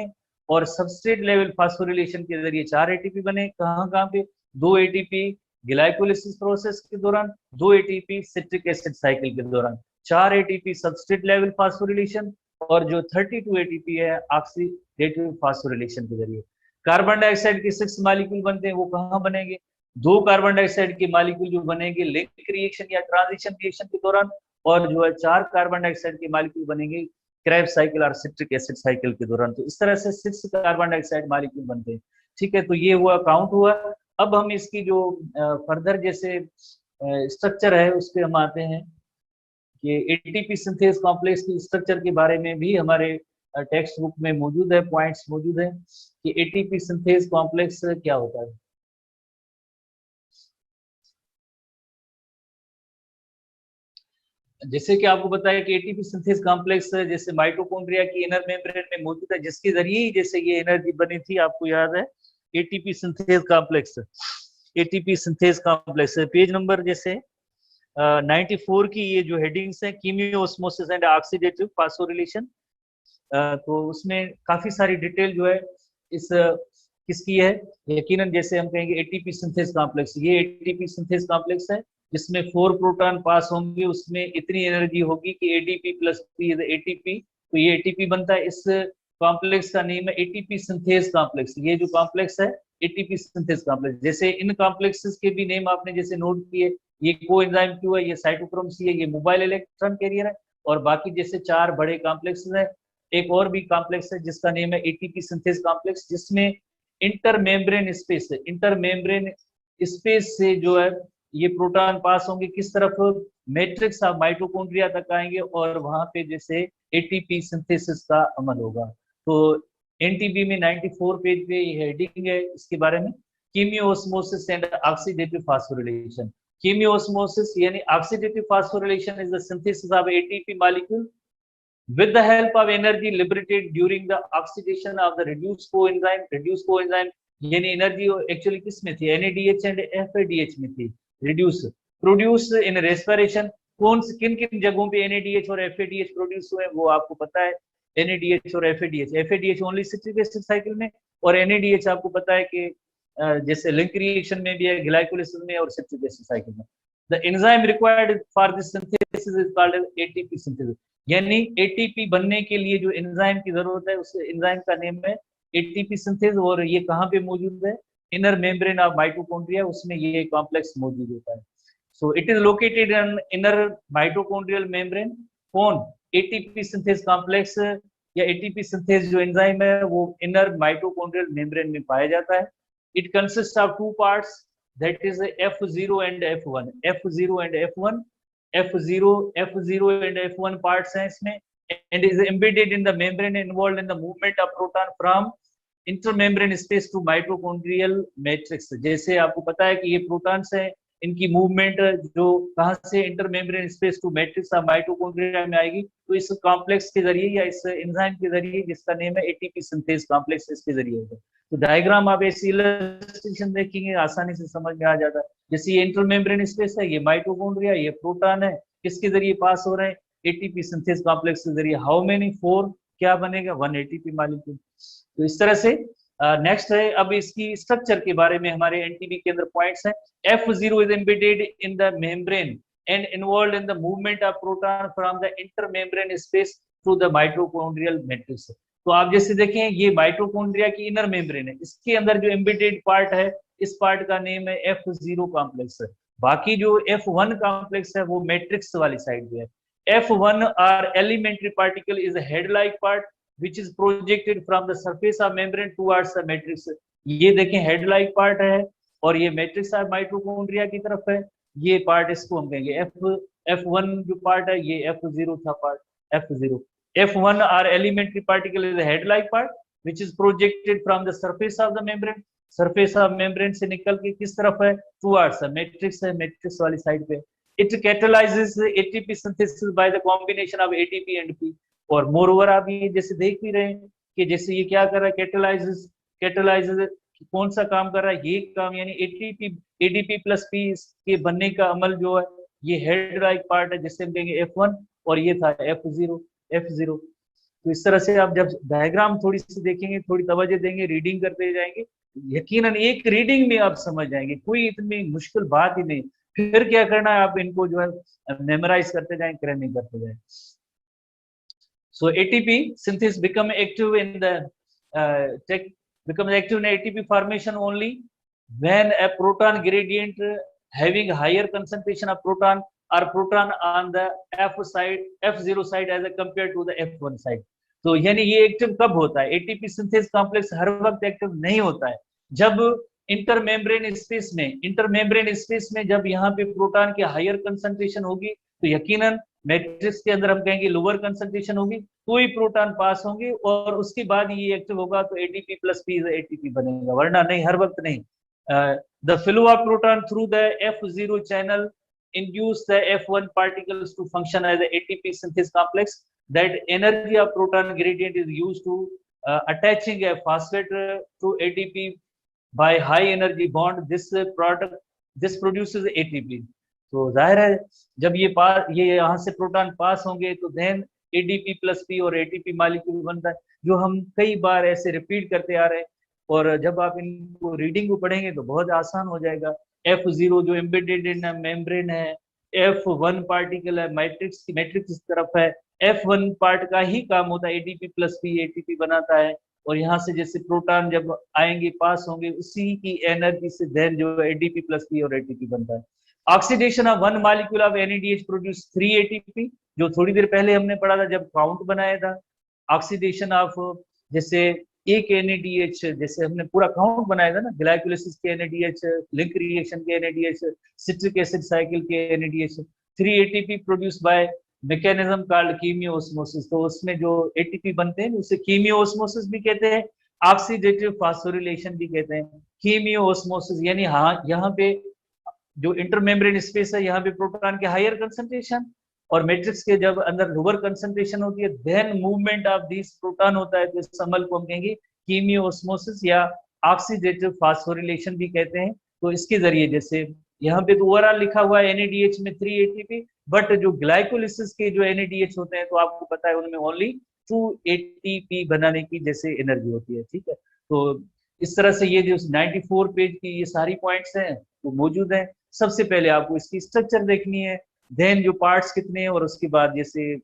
और सबस्ट्रेट लेवल फास्फोरिलेशन के जरिए 4 एटीपी बने। कहाँ कहाँ पे, 2 एटीपी ग्लाइकोलिसिस प्रोसेस के दौरान, 2 एटीपी सिट्रिक एसिड साइकिल के दौरान, 4 एटीपी सबस्ट्रेट लेवल फास्फोरिलेशन, और जो 32 एटीपी है ऑक्सीडेटिव फास्फोरिलेशन के जरिए। कार्बन डाइऑक्साइड के 6 मॉलिक्यूल बनते हैं, वो कहाँ बनेंगे, 2 कार्बन डाइऑक्साइड के मॉलिक्यूल जो बनेंगे लिंक रिएक्शन या ट्रांजिशन रिएक्शन के दौरान, और जो है 4 कार्बन डाइऑक्साइड के मॉलिक्यूल बनेंगे क्रेब्स साइकिल और सिट्रिक एसिड साइकिल के दौरान। तो इस तरह से 6 कार्बन डाइऑक्साइड मॉलिक्यूल बनते हैं। ठीक है, तो ये हुआ काउंट हुआ। अब हम इसकी जो फर्दर जैसे स्ट्रक्चर है उस पर हम आते हैं कि एटीपी सिंथेस कॉम्प्लेक्स की स्ट्रक्चर के बारे में भी हमारे टेक्स्ट बुक में मौजूद है, पॉइंट्स मौजूद है कि एटीपी सिंथेस कॉम्प्लेक्स क्या होता है। जैसे कि आपको बताया कि एटीपी सिंथेस कॉम्प्लेक्स जैसे माइटोकॉन्ड्रिया की इनर मेम्ब्रेन में मौजूद है, जिसके जरिए ही जैसे ये एनर्जी बनी थी, आपको याद है ATP synthase complex. ATP synthase complex page number जैसे 94 की ये जो हेडिंग्स है, कीमियोस्मोसिस एंड ऑक्सीडेटिव फास्फोरिलेशन, तो उसमें काफी सारी डिटेल जो है इस किसकी है, यकीनन जैसे हम कहेंगे एटीपी सिंथेस कॉम्प्लेक्स, ये एटीपी सिंथेस कॉम्प्लेक्स है जिसमें 4 प्रोटॉन पास होंगे, उसमें इतनी एनर्जी होगी कि ADP plus P is ATP, तो ये एटीपी बनता है। इस कॉम्प्लेक्स का नेम है एटीपी सिंथेस कॉम्प्लेक्स। ये जो कॉम्प्लेक्स है एटीपी सिंथेस कॉम्प्लेक्स, जैसे इन कॉम्प्लेक्सेस के भी नेम आपने जैसे नोट किए, ये कोएंजाइम क्यू है, ये साइटोक्रोम सी है, ये मोबाइल इलेक्ट्रॉन कैरियर है, और बाकी जैसे 4 बड़े कॉम्प्लेक्सेस है। एक और भी कॉम्प्लेक्स है जिसका नेम है एटीपी सिंथेस कॉम्प्लेक्स, जिसमें इंटरमेम्ब्रेन स्पेस है, इंटरमेम्ब्रेन स्पेस से जो है ये प्रोटॉन पास होंगे किस तरफ, मैट्रिक्स ऑफ माइटोकॉन्ड्रिया तक आएंगे, और वहां पे जैसे एटीपी सिंथेसिस का अमल होगा। तो एनटीबी में 94 पेज पे ये हेडिंग है इसके बारे में, कीमियोस्मोसिस एंड ऑक्सीडेटिव फास्फोरिलेशन। कीमियोस्मोसिस यानी oxidative phosphorylation is the synthesis of ATP molecule with the help of energy liberated during the oxidation of the reduced coenzyme। reduced coenzyme यानी एनर्जी एक्चुअली किस में थी, NADH एंड FADH में थी। Reduce produce in respiration, कौन किन किन जगहों पे NADH और FADH प्रोड्यूस हुए वो आपको पता है, NADH और FADH only citric acid cycle में, और NADH आपको पता है कि जैसे लिंक रिएक्शन में भी है, ग्लाइकोलिसिस में और सिट्रिक एसिड साइकिल में। The enzyme required for this synthesis is called ATP synthesis, यानी एटीपी बनने के लिए जो एंजाइम की जरूरत है उस एंजाइम का नेम है एटीपी सिंथेस। और ये कहाँ पे मौजूद है, इनर मेम्ब्रेन ऑफ माइटोकॉन्ड्रिया, उसमें ये कॉम्प्लेक्स मौजूद होता है। So it is located in inner mitochondrial membrane. कौन, एटीपी सिंथेस कॉम्प्लेक्स या एटीपी सिंथेस जो एंजाइम है वो इनर माइटोकॉन्ड्रियल मेम्ब्रेन में पाया जाता है। It consist of 2 parts, that is F0 and F1, F0 and F1, F0 and F1 parts हैं इसमें, and is embedded in the membrane, involved in the movement of proton from intermembrane space to mitochondrial matrix। जैसे आपको पता है कि ये protons हैं, इनकी मूवमेंट जो कहाँ से intermembrane space to matrix of mitochondria में आएगी, तो इस कॉम्प्लेक्स के जरिए या इस एंजाइम के जरिए जिसका नेम है एटीपी सिंथेस कॉम्प्लेक्स, इसके जरिए होगा। तो डायग्राम आप ऐसी इलस्ट्रेशन देखेंगे आसानी से समझ में आ जाता है। जैसे ये इंटरमेम्ब्रेन स्पेस है, ये माइटोकॉन्ड्रिया, ये प्रोटॉन है, किसके जरिए पास हो रहे हैं, एटीपी सिंथेस कॉम्प्लेक्स के जरिए। हाउ मेनी, 4, क्या बनेगा, 1 एटीपी मॉलिक्यूल। तो इस तरह से नेक्स्ट है, अब इसकी स्ट्रक्चर के बारे में हमारे एनटीबी के अंदर पॉइंट्स हैं। F0 is embedded in the membrane and involved in the movement of proton from the intermembrane space to the mitochondrial matrix। तो आप जैसे देखें ये माइटोकॉन्ड्रिया की इनर मेम्ब्रेन है, इसके अंदर जो एम्बेडेड पार्ट है इस पार्ट का नेम है F0 कॉम्प्लेक्स है। बाकी जो F1 कॉम्प्लेक्स है वो मैट्रिक्स वाली साइड पे है। F1 are elementary particle is head like part which is projected from the surface of membrane towards the matrix। ये देखें हेड लाइक पार्ट है और ये मैट्रिक्स ऑफ माइटोकॉन्ड्रिया की तरफ है। ये पार्ट इसको हम कहेंगे F1 जो पार्ट है, ये F0 था part F0। F1 are elementary particle is a head like part which is projected from the surface of the membrane। surface of membrane से निकल के किस तरफ है, towards the matrix है, matrix वाली साइड पे। it catalyzes ATP synthesis by the combination of ATP and P। और मोरओवर आप ये जैसे देख भी रहे हैं कि जैसे ये क्या कर रहा है, कैटेलाइजेस कौन सा काम कर रहा है, ये काम यानी एडीपी प्लस पी के बनने का अमल जो है ये हेड लाइक पार्ट है जिससे हम कहेंगे F1 और ये था F0। तो इस तरह से आप जब डायग्राम थोड़ी सी देखेंगे, थोड़ी तवज्जो देंगे, रीडिंग करते जाएंगे, यकीनन एक रीडिंग में आप समझ जाएंगे, कोई इतनी मुश्किल बात ही नहीं। फिर क्या करना है, आप इनको जो है मेमोराइज करते जाएं, क्रैनिंग करते जाएं। So ATP synthesis become active in the becomes active in ATP formation only when a proton gradient having higher concentration of proton or proton on the F0 side as compared to the F1 side। तो यानी ये active कब होता है, ATP synthase complex हर वक्त active नहीं होता है। जब इंटरमेम्ब्रेन स्पेस में जब यहाँ पे प्रोटॉन की हायर कंसंट्रेशन होगी तो यकीनन मैट्रिक्स के अंदर हम कहेंगे लोअर कंसंट्रेशन होगी, तो ही प्रोटॉन पास होंगे और उसके बाद ये एक्टिव होगा तो एटीपी प्लस पी एटीपी बनेगा, वरना नहीं, हर वक्त नहीं। The flow of proton through the F0 channel induce the F1 particles to function as a ATP synthesis complex। That energy of proton gradient is used to attaching a phosphate to ATP by high energy bond। This produces ATP। तो जाहिर है जब ये यहाँ से proton पास होंगे तो then ADP plus P और एटीपी मॉलिक्यूल बनता है, जो हम कई बार ऐसे रिपीट करते आ रहे हैं। और जब आप इनको रीडिंग को पढ़ेंगे तो बहुत आसान हो जाएगा। F0 जो एम्बेडेड इन मेम्ब्रेन है, F1 पार्टिकल है मैट्रिक्स की तरफ है, F1 पार्ट का ही काम होता है एडीपी प्लस पी एटीपी बनाता है। और यहाँ से जैसे प्रोटॉन जब आएंगे पास होंगे उसी की एनर्जी से देन जो एडीपी प्लस पी और एटीपी बनता है। Oxidation of one molecule of NADH produce 3 ATP, जो थोड़ी देर पहले हमने पढ़ा था जब काउंट बनाया था। ऑक्सीडेशन ऑफ जैसे एक NADH, जैसे हमने पूरा काउंट बनाया था ना, ग्लाइकोलाइसिस के NADH, लिंक रिएक्शन के NADH, सिट्रिक एसिड साइकिल के NADH, 3 ATP produce by mechanism called chemiosmosis. तो उसमें जो ATP बनते हैं उसे कीमियोस्मोसिस भी कहते हैं, ऑक्सीडेटिव फास्फोरिलेशन भी कहते हैं। कीमियोस्मोसिस यानी हाँ, यहाँ पे जो इंटरमेम्ब्रेन स्पेस है यहाँ पे प्रोटॉन के हायर कंसंट्रेशन और मैट्रिक्स के जब अंदर लोअर कंसंट्रेशन होती है then movement of this proton होता है, तो इस अमल को हम कहेंगे कीमियोस्मोसिस या ऑक्सीडेटिव फास्फोरिलेशन भी कहते हैं। तो इसके जरिए जैसे यहाँ पे तो ओवरऑल लिखा हुआ है NADH में 3 ATP, बट जो ग्लाइकोलिसिस के जो NADH होते हैं तो आपको पता है उनमें ओनली 2 ATP बनाने की जैसे एनर्जी होती है, ठीक है। तो इस तरह से ये जो 94 पेज की ये सारी पॉइंट्स हैं वो मौजूद हैं। सबसे पहले आपको इसकी स्ट्रक्चर देखनी है, देन जो पार्ट्स कितने हैं, और उसके बाद जैसे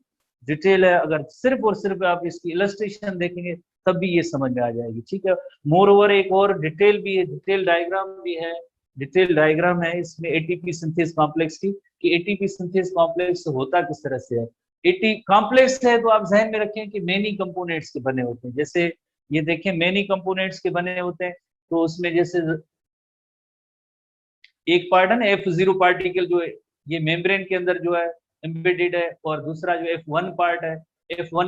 डिटेल है, अगर सिर्फ और सिर्फ आप इसकी इलस्ट्रेशन देखेंगे तब भी ये समझ में आ जाएगी, ठीक है। मोर ओवर एक और डिटेल भी है, डिटेल डायग्राम है इसमें एटीपी सिंथेस कॉम्प्लेक्स की, कि एटीपी सिंथेस कॉम्प्लेक्स होता किस तरह से है। एटी कॉम्प्लेक्स है तो आप ध्यान में रखें कि मेनी कंपोनेंट्स के बने होते हैं। जैसे ये देखें मेनी कंपोनेंट्स के बने होते हैं, तो उसमें जैसे एक पार्ट है ना F0 पार्टिकल जो है ये मेम्ब्रेन के अंदर जो है एम्बेडेड है, और दूसरा जो F1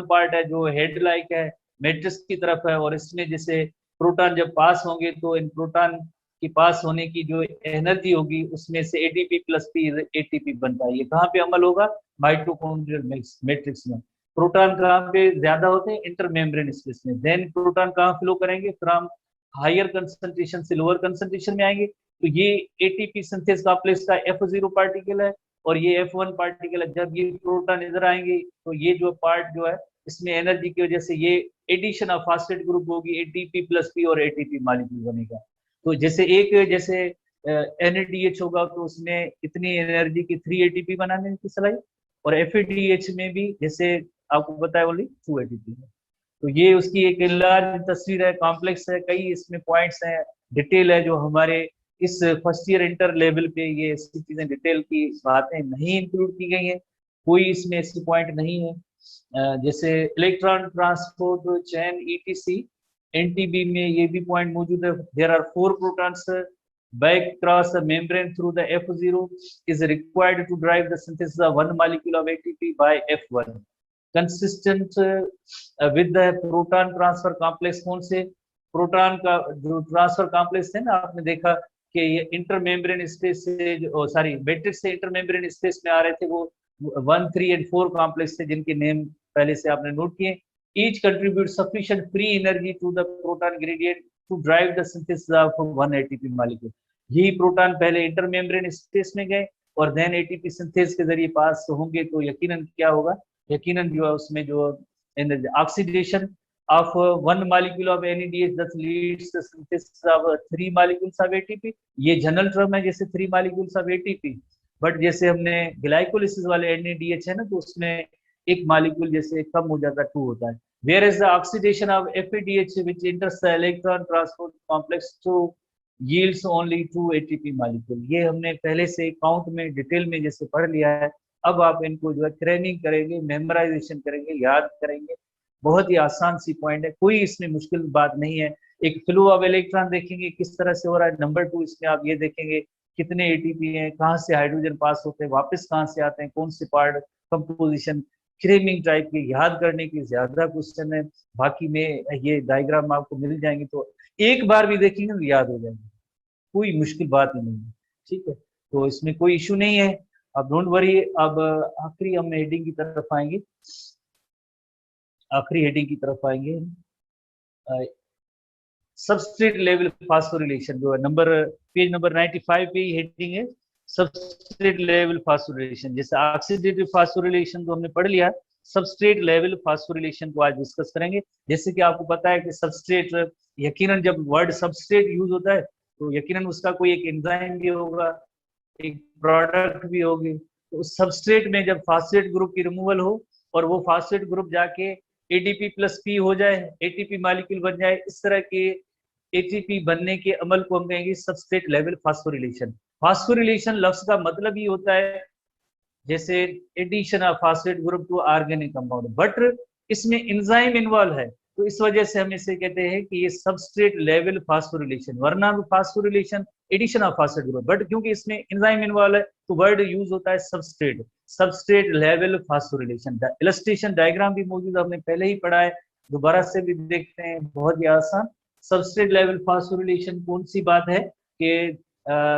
पार्ट है जो हेड लाइक है मैट्रिक्स की तरफ है, और इसमें जैसे प्रोटॉन जब पास होंगे तो इन प्रोटॉन की पास होने की जो एनर्जी होगी उसमें से एडीपी प्लस पी एटीपी बनता है। ये कहाँ पे अमल होगा, माइटोकॉन्ड्रियल मैट्रिक्स में। प्रोटॉन कहाँ पे ज्यादा होते हैं, इंटरमेम्ब्रेन स्पेस में। देन प्रोटॉन कहाँ फ्लो करेंगे, फ्रॉम हायर कंसंट्रेशन से लोअर कंसंट्रेशन में आएंगे। तो ये एटीपी सिंथेस कॉम्प्लेक्स का F0 पार्टिकल है और ये F1 पार्टिकल है। जब ये प्रोटॉन इधर आएंगे तो ये जो पार्ट जो है इसमें एनर्जी की वजह से ये एडिशन ऑफ फास्फेट ग्रुप होगी, एटीपी प्लस पी और एटीपी मॉलिक्यूल बनेगा। तो जैसे जैसे NADH होगा तो उसमें इतनी एनर्जी की 3 ATP बनाने की सलाह, और FADH में भी जैसे आपको पता है ओनली 2 ATP है। तो ये उसकी एक लार्ज तस्वीर है, कॉम्प्लेक्स है, कई इसमें पॉइंट्स हैं, डिटेल है, जो हमारे इस फर्स्ट ईयर इंटर लेवल पे ये ऐसी चीजें डिटेल की बातें नहीं इंक्लूड की गई हैं, कोई इसमें ऐसी पॉइंट नहीं है। जैसे electron transport chain ETC NTB में ये भी पॉइंट मौजूद है। There are 4 protons back across the membrane through the F0 is required to drive the synthesis of one molecule of ATP by F1 consistent with the proton transfer complex। कौन से proton का जो transfer complex है ना, आपने देखा कि ये इंटरमेम्ब्रेन स्पेस से सॉरी मैट्रिक्स से इंटरमेम्ब्रेन स्पेस में आ रहे थे, वो 1, 3 और 4 कॉम्प्लेक्स थे जिनके नेम पहले से आपने नोट किए। each contribute sufficient free energy to the proton gradient to drive the synthesis of one ATP molecule। यही प्रोटॉन पहले इंटरमेम्ब्रेन स्पेस में गए और देन ATP सिंथेस के जरिए पास होंगे, तो यकीनन क्या होगा, यकीनन जो है उसमें जो oxidation of one molecule of NADH that leads the synthesis of 3 molecules of ATP। ये जनरल टर्म है जैसे 3 molecules of ATP, बट जैसे हमने ग्लाइकोलिसिस वाले NADH है ना, तो उसमें एक मॉलिक्यूल जैसे कम हो जाता है, 2 होता है। Whereas the oxidation of FADH which enters the electron transport complex to yields only 2 ATP molecule। ये हमने पहले से काउंट में डिटेल में जैसे पढ़ लिया है। अब आप इनको जो है क्रैनिंग करेंगे, मेमोराइजेशन करेंगे, याद करेंगे, बहुत ही आसान सी पॉइंट है, कोई इसमें मुश्किल बात नहीं है। एक फ्लो ऑफ इलेक्ट्रॉन देखेंगे किस तरह से हो रहा है। नंबर 2 इसमें आप ये देखेंगे कितने ATP हैं, कहाँ से हाइड्रोजन पास होते हैं, वापस कहाँ से आते हैं, कौन से पार्ट कंपोजिशन, क्रेमिंग टाइप के याद करने की ज्यादा क्वेश्चन है। बाकी में ये डायग्राम आपको मिल जाएंगे, तो एक बार भी देखेंगे तो याद हो जाएंगे, कोई मुश्किल बात ही नहीं है, ठीक है। तो इसमें कोई इशू नहीं है, अब डोंट वरी। अब आखिरी हम हेडिंग की तरफ आएंगे, आखिरी हेडिंग की तरफ आएंगे। सबस्ट्रेट लेवल फास्फोरिलेशन जो है पेज नंबर 95 पे ही हेडिंग है, सबस्ट्रेट लेवल फास्फोरिलेशन। जैसे ऑक्सीडेटिव फास्फोरिलेशन तो हमने पढ़ लिया, सबस्ट्रेट लेवल फास्फोरिलेशन को आज डिस्कस करेंगे। जैसे कि आपको पता है कि सबस्ट्रेट, यकीनन जब वर्ड सबस्ट्रेट यूज होता है तो यकीनन उसका कोई एक एंजाइम भी होगा, एक प्रोडक्ट भी होगी। तो उस सबस्ट्रेट में जब फास्फेट ग्रुप की रिमूवल हो और वो फास्फेट ग्रुप जाके ADP प्लस P हो जाए, ATP मॉलिक्यूल बन जाए, इस तरह के ATP बनने के अमल को हम कहेंगे सबस्ट्रेट लेवल फास्फोरिलेशन। फास्फोरिलेशन लफ्ज का मतलब ही होता है जैसे addition of phosphate group to organic compound, but इसमें एंजाइम इन्वॉल्व है, तो इस वजह से हम इसे कहते हैं कि ये सबस्ट्रेट लेवल फास्फोरिलेशन। वरना phosphorylation addition of phosphate group, but क्योंकि इसमें एंजाइम इन्वॉल्व है तो वर्ड यूज होता है substrate, substrate level phosphorylation. Illustration diagram भी मौजूद, हमने पहले ही पढ़ा है, दोबारा से भी देखते हैं, बहुत ही आसान। सबस्ट्रेट लेवल फास्फोरिलेशन कौन सी बात है कि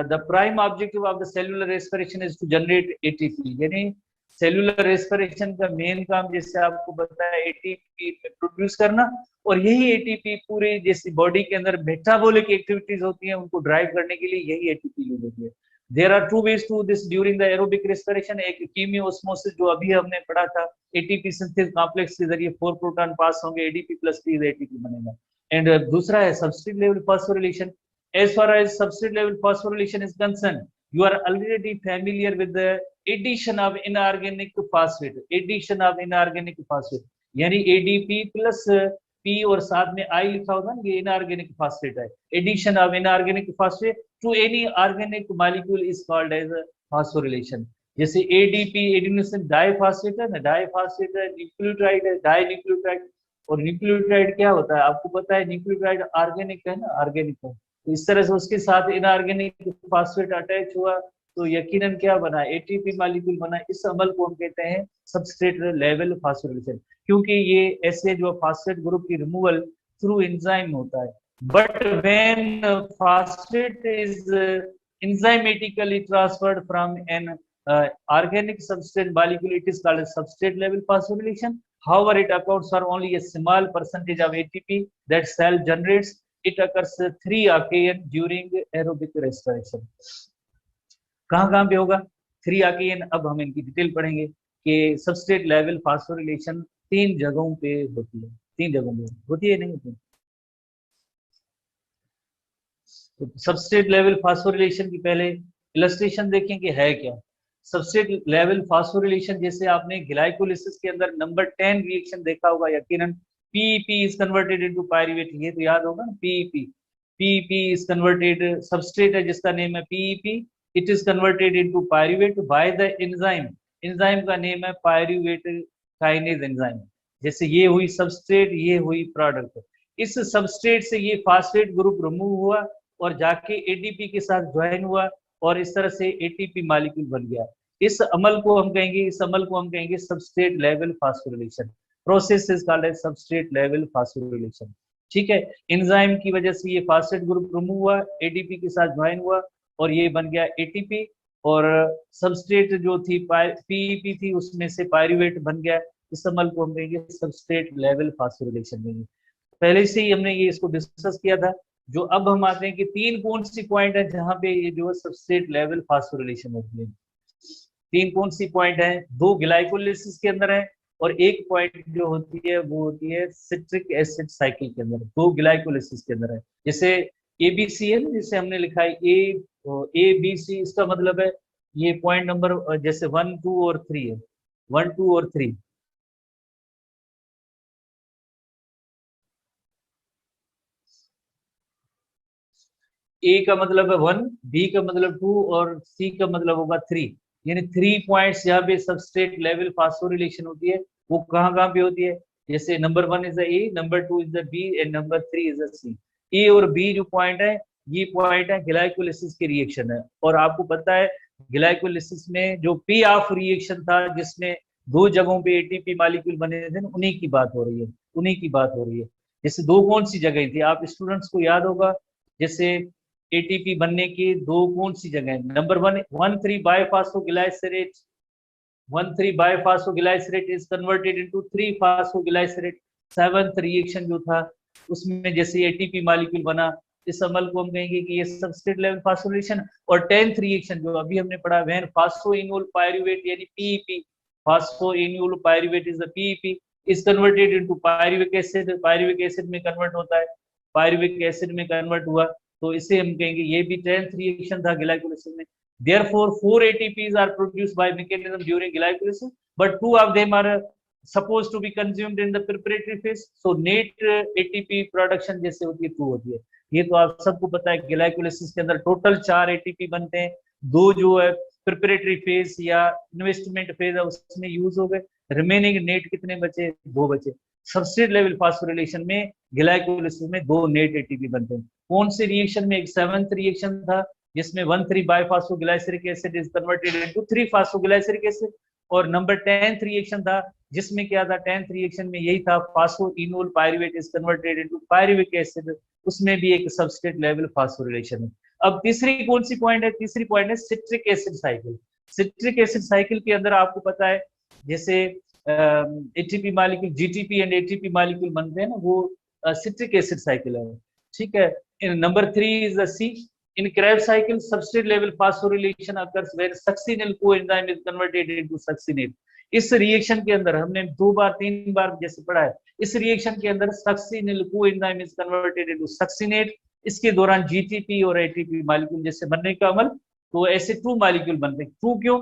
the prime objective of the cellular respiration is to generate ATP, यानी सेलुलर रेस्पिरेशन का मेन काम जैसे आपको पता है ATP प्रोड्यूस करना, और यही ATP पूरे जैसे बॉडी के अंदर मेटाबॉलिक एक्टिविटीज होती हैं उनको ड्राइव करने के लिए यही ATP यूज होती है। There are 2 ways to this during the aerobic respiration। एक कीमियोस्मोसिस जो अभी हमने पढ़ा था, ATP सिंथेसिस कॉम्प्लेक्स के जरिए 4 प्रोटॉन पास होंगे, ADP प्लस P ATP बनेगा। एंड दूसरा है substrate level phosphorylation. As far as substrate level phosphorylation is concerned, you are already familiar with the addition of inorganic phosphate, addition of inorganic phosphate, यानी ADP plus P और साथ में I लिखा होगा ना, ये inorganic phosphate है। Addition of inorganic phosphate to any organic molecule is called as phosphorylation। जैसे ADP adenosine डाइफॉस्फेट है ना, डाइफॉस्फेट है, न्यूक्लियोटाइड है, डाइन्यूक्लियोटाइड। और न्यूक्लियोटाइड क्या होता है आपको पता है, न्यूक्लियोटाइड ऑर्गेनिक है ना, ऑर्गेनिक है। तो इस तरह से उसके साथ इनऑर्गेनिक फास्फेट अटैच हुआ तो यकीनन क्या बना, ATP मॉलिक्यूल बना। इस अमल को हम कहते हैं सबस्ट्रेट लेवल फास्फोरिलेशन, क्योंकि ये ऐसे जो फास्फेट ग्रुप की रिमूवल थ्रू एंजाइम होता है। But when phosphate is enzymatically transferred from an organic substrate molecule, it is called substrate level phosphorylation। However, it accounts for only a small percentage of ATP that cell generates। It occurs 3 occasion during aerobic respiration। कहाँ पे होगा 3 occasion? अब हम इनकी detail पढ़ेंगे कि substrate level phosphorylation तीन जगहों पे होती है, तीन जगहों पे होती है, नहीं होती? तो सबस्ट्रेट लेवल फास्फोरिलेशन की पहले इलस्ट्रेशन देखें कि है क्या। सबस्ट्रेट लेवल फास्फोरिलेशन, जैसे आपने ग्लाइकोलिसिस के अंदर नंबर 10 रिएक्शन देखा होगा यकीनन, PEP is converted into pyruvate, ये तो याद होगा ना, PEP. PEP is converted, substrate है जिसका नेम है PEP, it is converted into pyruvate by the enzyme, enzyme का नेम है पायरुवेट काइनेज एंजाइम। जैसे ये हुई सबस्ट्रेट, ये हुई प्रोडक्ट, इस सबस्ट्रेट से ये फास्फेट ग्रुप रिमूव हुआ और जाके एटीपी के साथ ज्वाइन हुआ और इस तरह से एटीपी मॉलिक्यूल बन गया। इस अमल को हम कहेंगे, इस अमल को हम कहेंगे substrate level phosphorylation. Process is called as substrate level phosphorylation. ठीक है, एंजाइम की वजह से ये फास्फेट ग्रुप रिमूव हुआ, एटीपी के साथ ज्वाइन हुआ और ये बन गया एटीपी, और सबस्ट्रेट जो थी पीईपी थी उसमें से पायरुवेट बन गया। इस अमल को हम कहेंगे सबस्ट्रेट लेवल फास्फोरिलेशन कहेंगे। पहले से ही हमने ये इसको डिस्कस किया था। जो अब हम आते हैं कि तीन कौन सी पॉइंट है जहां पे ये जो सबस्ट्रेट लेवल फास्फोरिलेशन होती है। तीन कौन सी पॉइंट है? दो ग्लाइकोलिसिस के अंदर है और एक पॉइंट जो होती है वो होती है सिट्रिक एसिड साइकिल के अंदर, दो ग्लाइकोलिसिस के अंदर है। जैसे एबीसी है, जिसे हमने लिखा है ए बी सी, इसका मतलब है ये पॉइंट नंबर जैसे 1 2 और 3 है, 1 2 और 3। ए का मतलब है 1, बी का मतलब 2 और सी का मतलब होगा 3। यानी 3 पॉइंट्स जहाँ पे सबस्ट्रेट लेवल फास्फोरिलेशन होती है वो कहाँ कहाँ पे होती है? जैसे number 1 is the A, number 2 is the B and number 3 is the C. A और बी जो पॉइंट है, ये पॉइंट है ग्लाइकोलिसिस के रिएक्शन है। और आपको पता है ग्लाइकोलिसिस में जो पी ऑफ रिएक्शन था जिसमें दो जगहों पे एटीपी मॉलिक्यूल बने थे, उन्हीं की बात हो रही है, उन्हीं की बात हो रही है। जैसे दो कौन सी जगह थी, आप स्टूडेंट्स को याद होगा, जैसे एटीपी बनने की दो कौन सी जगह है? Number 1 1,3 biphosphoglycerate, 1,3 biphosphoglycerate is converted into 3 phosphoglycerate. Seventh reaction जो था उसमें जैसे एटीपी मॉलिक्यूल बना, इस अमल को हम कहेंगे कि ये सबस्ट्रेट लेवल फास्फोरिलेशन। और 10th रिएक्शन जो अभी हमने पढ़ा, व्हेन फास्फोइनोल पायरुवेट यानी PEP, phosphoenol pyruvate is the PEP, is converted into pyruvic acid, pyruvic acid में कन्वर्ट होता है, पायरुविक एसिड में कन्वर्ट हुआ, तो इसे हम कहेंगे ये भी 10th रिएक्शन था ग्लाइकोलिसिस में। Therefore, 4 ATPs are produced by mechanism during glycolysis, but 2 of them are supposed to be consumed in the preparatory phase. So net ATP production जैसे होती है 2 होती है। ये तो आप सबको पता है, ग्लाइकोलिसिस के अंदर टोटल 4 ATP बनते हैं, दो जो है प्रिपरेटरी फेज या इन्वेस्टमेंट फेज है उसमें यूज हो गए, रिमेनिंग नेट कितने बचे? 2 बचे। सबस्ट्रेट लेवल फास्फोरिलेशन में ग्लाइकोलिसिस में 2 नेट एटीपी बनते हैं। कौन से रिएक्शन में? एक 7th रिएक्शन था जिसमें 1,3 biphosphoglyceric acid is converted into 3 phosphoglyceric acid, और नंबर 10th रिएक्शन था जिसमें क्या था? 10th रिएक्शन में यही था, phosphoenol pyruvate is converted into pyruvic acid, उसमें भी एक सबस्ट्रेट लेवल फास्फोरिलेशन है। अब तीसरी कौन सी पॉइंट है? तीसरी पॉइंट है citric acid cycle. Citric acid cycle के अंदर आपको पता है जैसे ATP molecule, GTP and ATP molecule बनते हैं ना, वो सिट्रिक एसिड साइकिल है। ठीक है, number 3 is the C. In Krebs cycle, substrate level phosphorylation occurs where succinyl coenzyme is converted into succinate. इस रिएक्शन के अंदर हमने 2 बार 3 बार जैसे पढ़ा है, इस रिएक्शन के अंदर succinyl coenzyme is converted into succinate। इसके दौरान जीटीपी और एटीपी मॉलिक्यूल जैसे बनने का अमल, तो ऐसे 2 मॉलिक्यूल बनते हैं। 2 क्यों?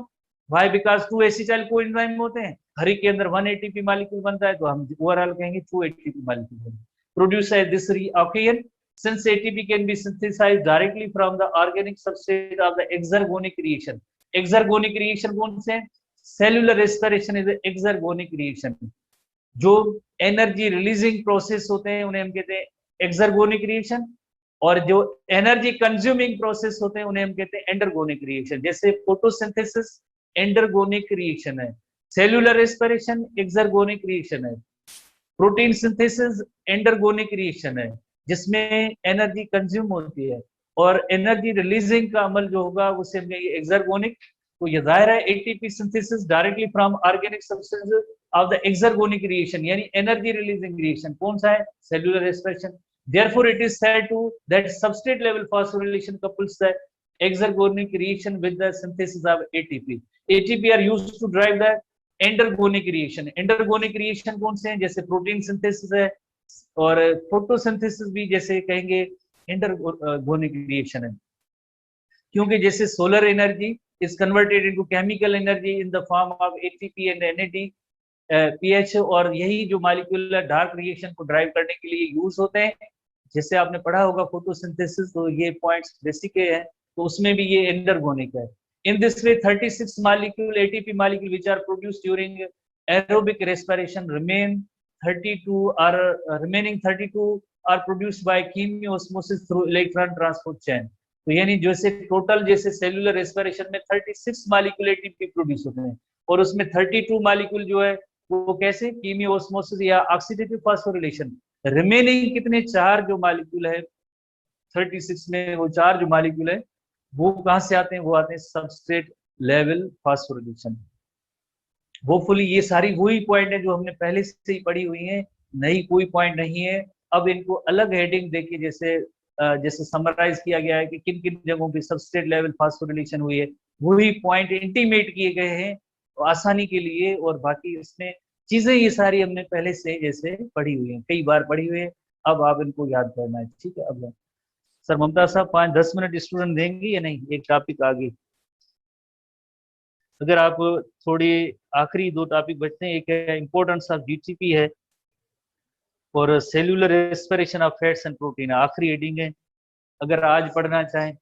Why? Because 2 एसिटाइल कोएंजाइम होते हैं, हर एक के अंदर 1 एटीपी मॉलिक्यूल बनता है, तो हम ओवरऑल कहेंगे 2 एटीपी मॉलिक्यूल प्रोड्यूस है this occasion. Since ATP can be synthesized directly from the organic substrate of the exergonic reaction. Exergonic reaction कौन से हैं? Cellular respiration is an exergonic reaction. जो एनर्जी रिलीजिंग प्रोसेस होते हैं उन्हें हम कहते हैं एक्सर्गोनिक रिएक्शन, और जो एनर्जी कंज्यूमिंग प्रोसेस होते हैं उन्हें हम कहते हैं एंडरगोनिक रिएक्शन। जैसे फोटोसिंथेसिस एंडरगोनिक रिएक्शन है, सेल्यूलर रेस्पिरेशन एक्सर्गोनिक रिएक्शन है, प्रोटीन सिंथेसिस एंडरगोनिक रिएक्शन है जिसमें एनर्जी कंज्यूम होती है, और एनर्जी रिलीजिंग का अमल जो होगा उसे हम कहेंगे एक्सर्गोनिक। तो ये जाहिर है ATP synthesis directly from organic substances of the exergonic reaction, यानी एनर्जी रिलीजिंग रिएक्शन कौन सा है? Cellular respiration. Therefore, it is said to that substrate level phosphorylation couples the exergonic reaction with the synthesis of ATP. ATP are used to drive the endergonic reaction. Endergonic reaction कौन से हैं, जैसे protein synthesis है, और photosynthesis भी जैसे कहेंगे endergonic reaction है। क्योंकि जैसे solar energy is converted into chemical energy in the form of ATP and NAD pH, और यही जो मालिक्यूलर डार्क रिएक्शन को ड्राइव करने के लिए यूज होते हैं। जैसे आपने पढ़ा होगा फोटोसिंथेसिस, तो ये पॉइंट्स बेसिक है, तो उसमें भी ये एंडरगोनिक है। In this way 36 molecule ATP molecule which are produced during aerobic respiration remaining 32 are produced by chemiosmosis through electron transport chain। तो यानी जैसे टोटल जैसे सेलुलर रेस्पिरेशन में 36 मॉलिक्यूल एटीपी प्रोड्यूस होते हैं, और उसमें 32 मॉलिक्यूल जो है वो कैसे कीमियोस्मोसिस या ऑक्सीडेटिव फास्फोरिलेशन। रिमेनिंग कितने 4 जो मॉलिक्यूल है 36 में, वो 4 जो मॉलिक्यूल है वो कहां से आते हैं, वो आते हैं सबस्ट्रेट लेवल फास्फोरिलेशन। होपफुली ये सारी वही पॉइंट है जो हमने पहले से ही पढ़ी हुई है, नई कोई पॉइंट नहीं है। अब इनको अलग हेडिंग देके जैसे समराइज किया गया है कि किन किन जगहों पे सबस्ट्रेट लेवल फास्फोरिलेशन हुई है, वही पॉइंट इंटीमेट किए गए हैं तो आसानी के लिए। और बाकी इसमें चीजें ये सारी हमने पहले से जैसे पढ़ी हुई है, कई बार पढ़ी हुई है, अब आप इनको याद करना है, ठीक है। अब सर ममता साहब 5-10 मिनट स्टूडेंट देंगे या नहीं, एक टॉपिक आगे। अगर आप थोड़ी आखिरी 2 टॉपिक बचते हैं, एक है इंपॉर्टेंस ऑफ जीटीपी है, और cellular respiration of fats and protein आखिरी हेडिंग है। अगर आज पढ़ना चाहें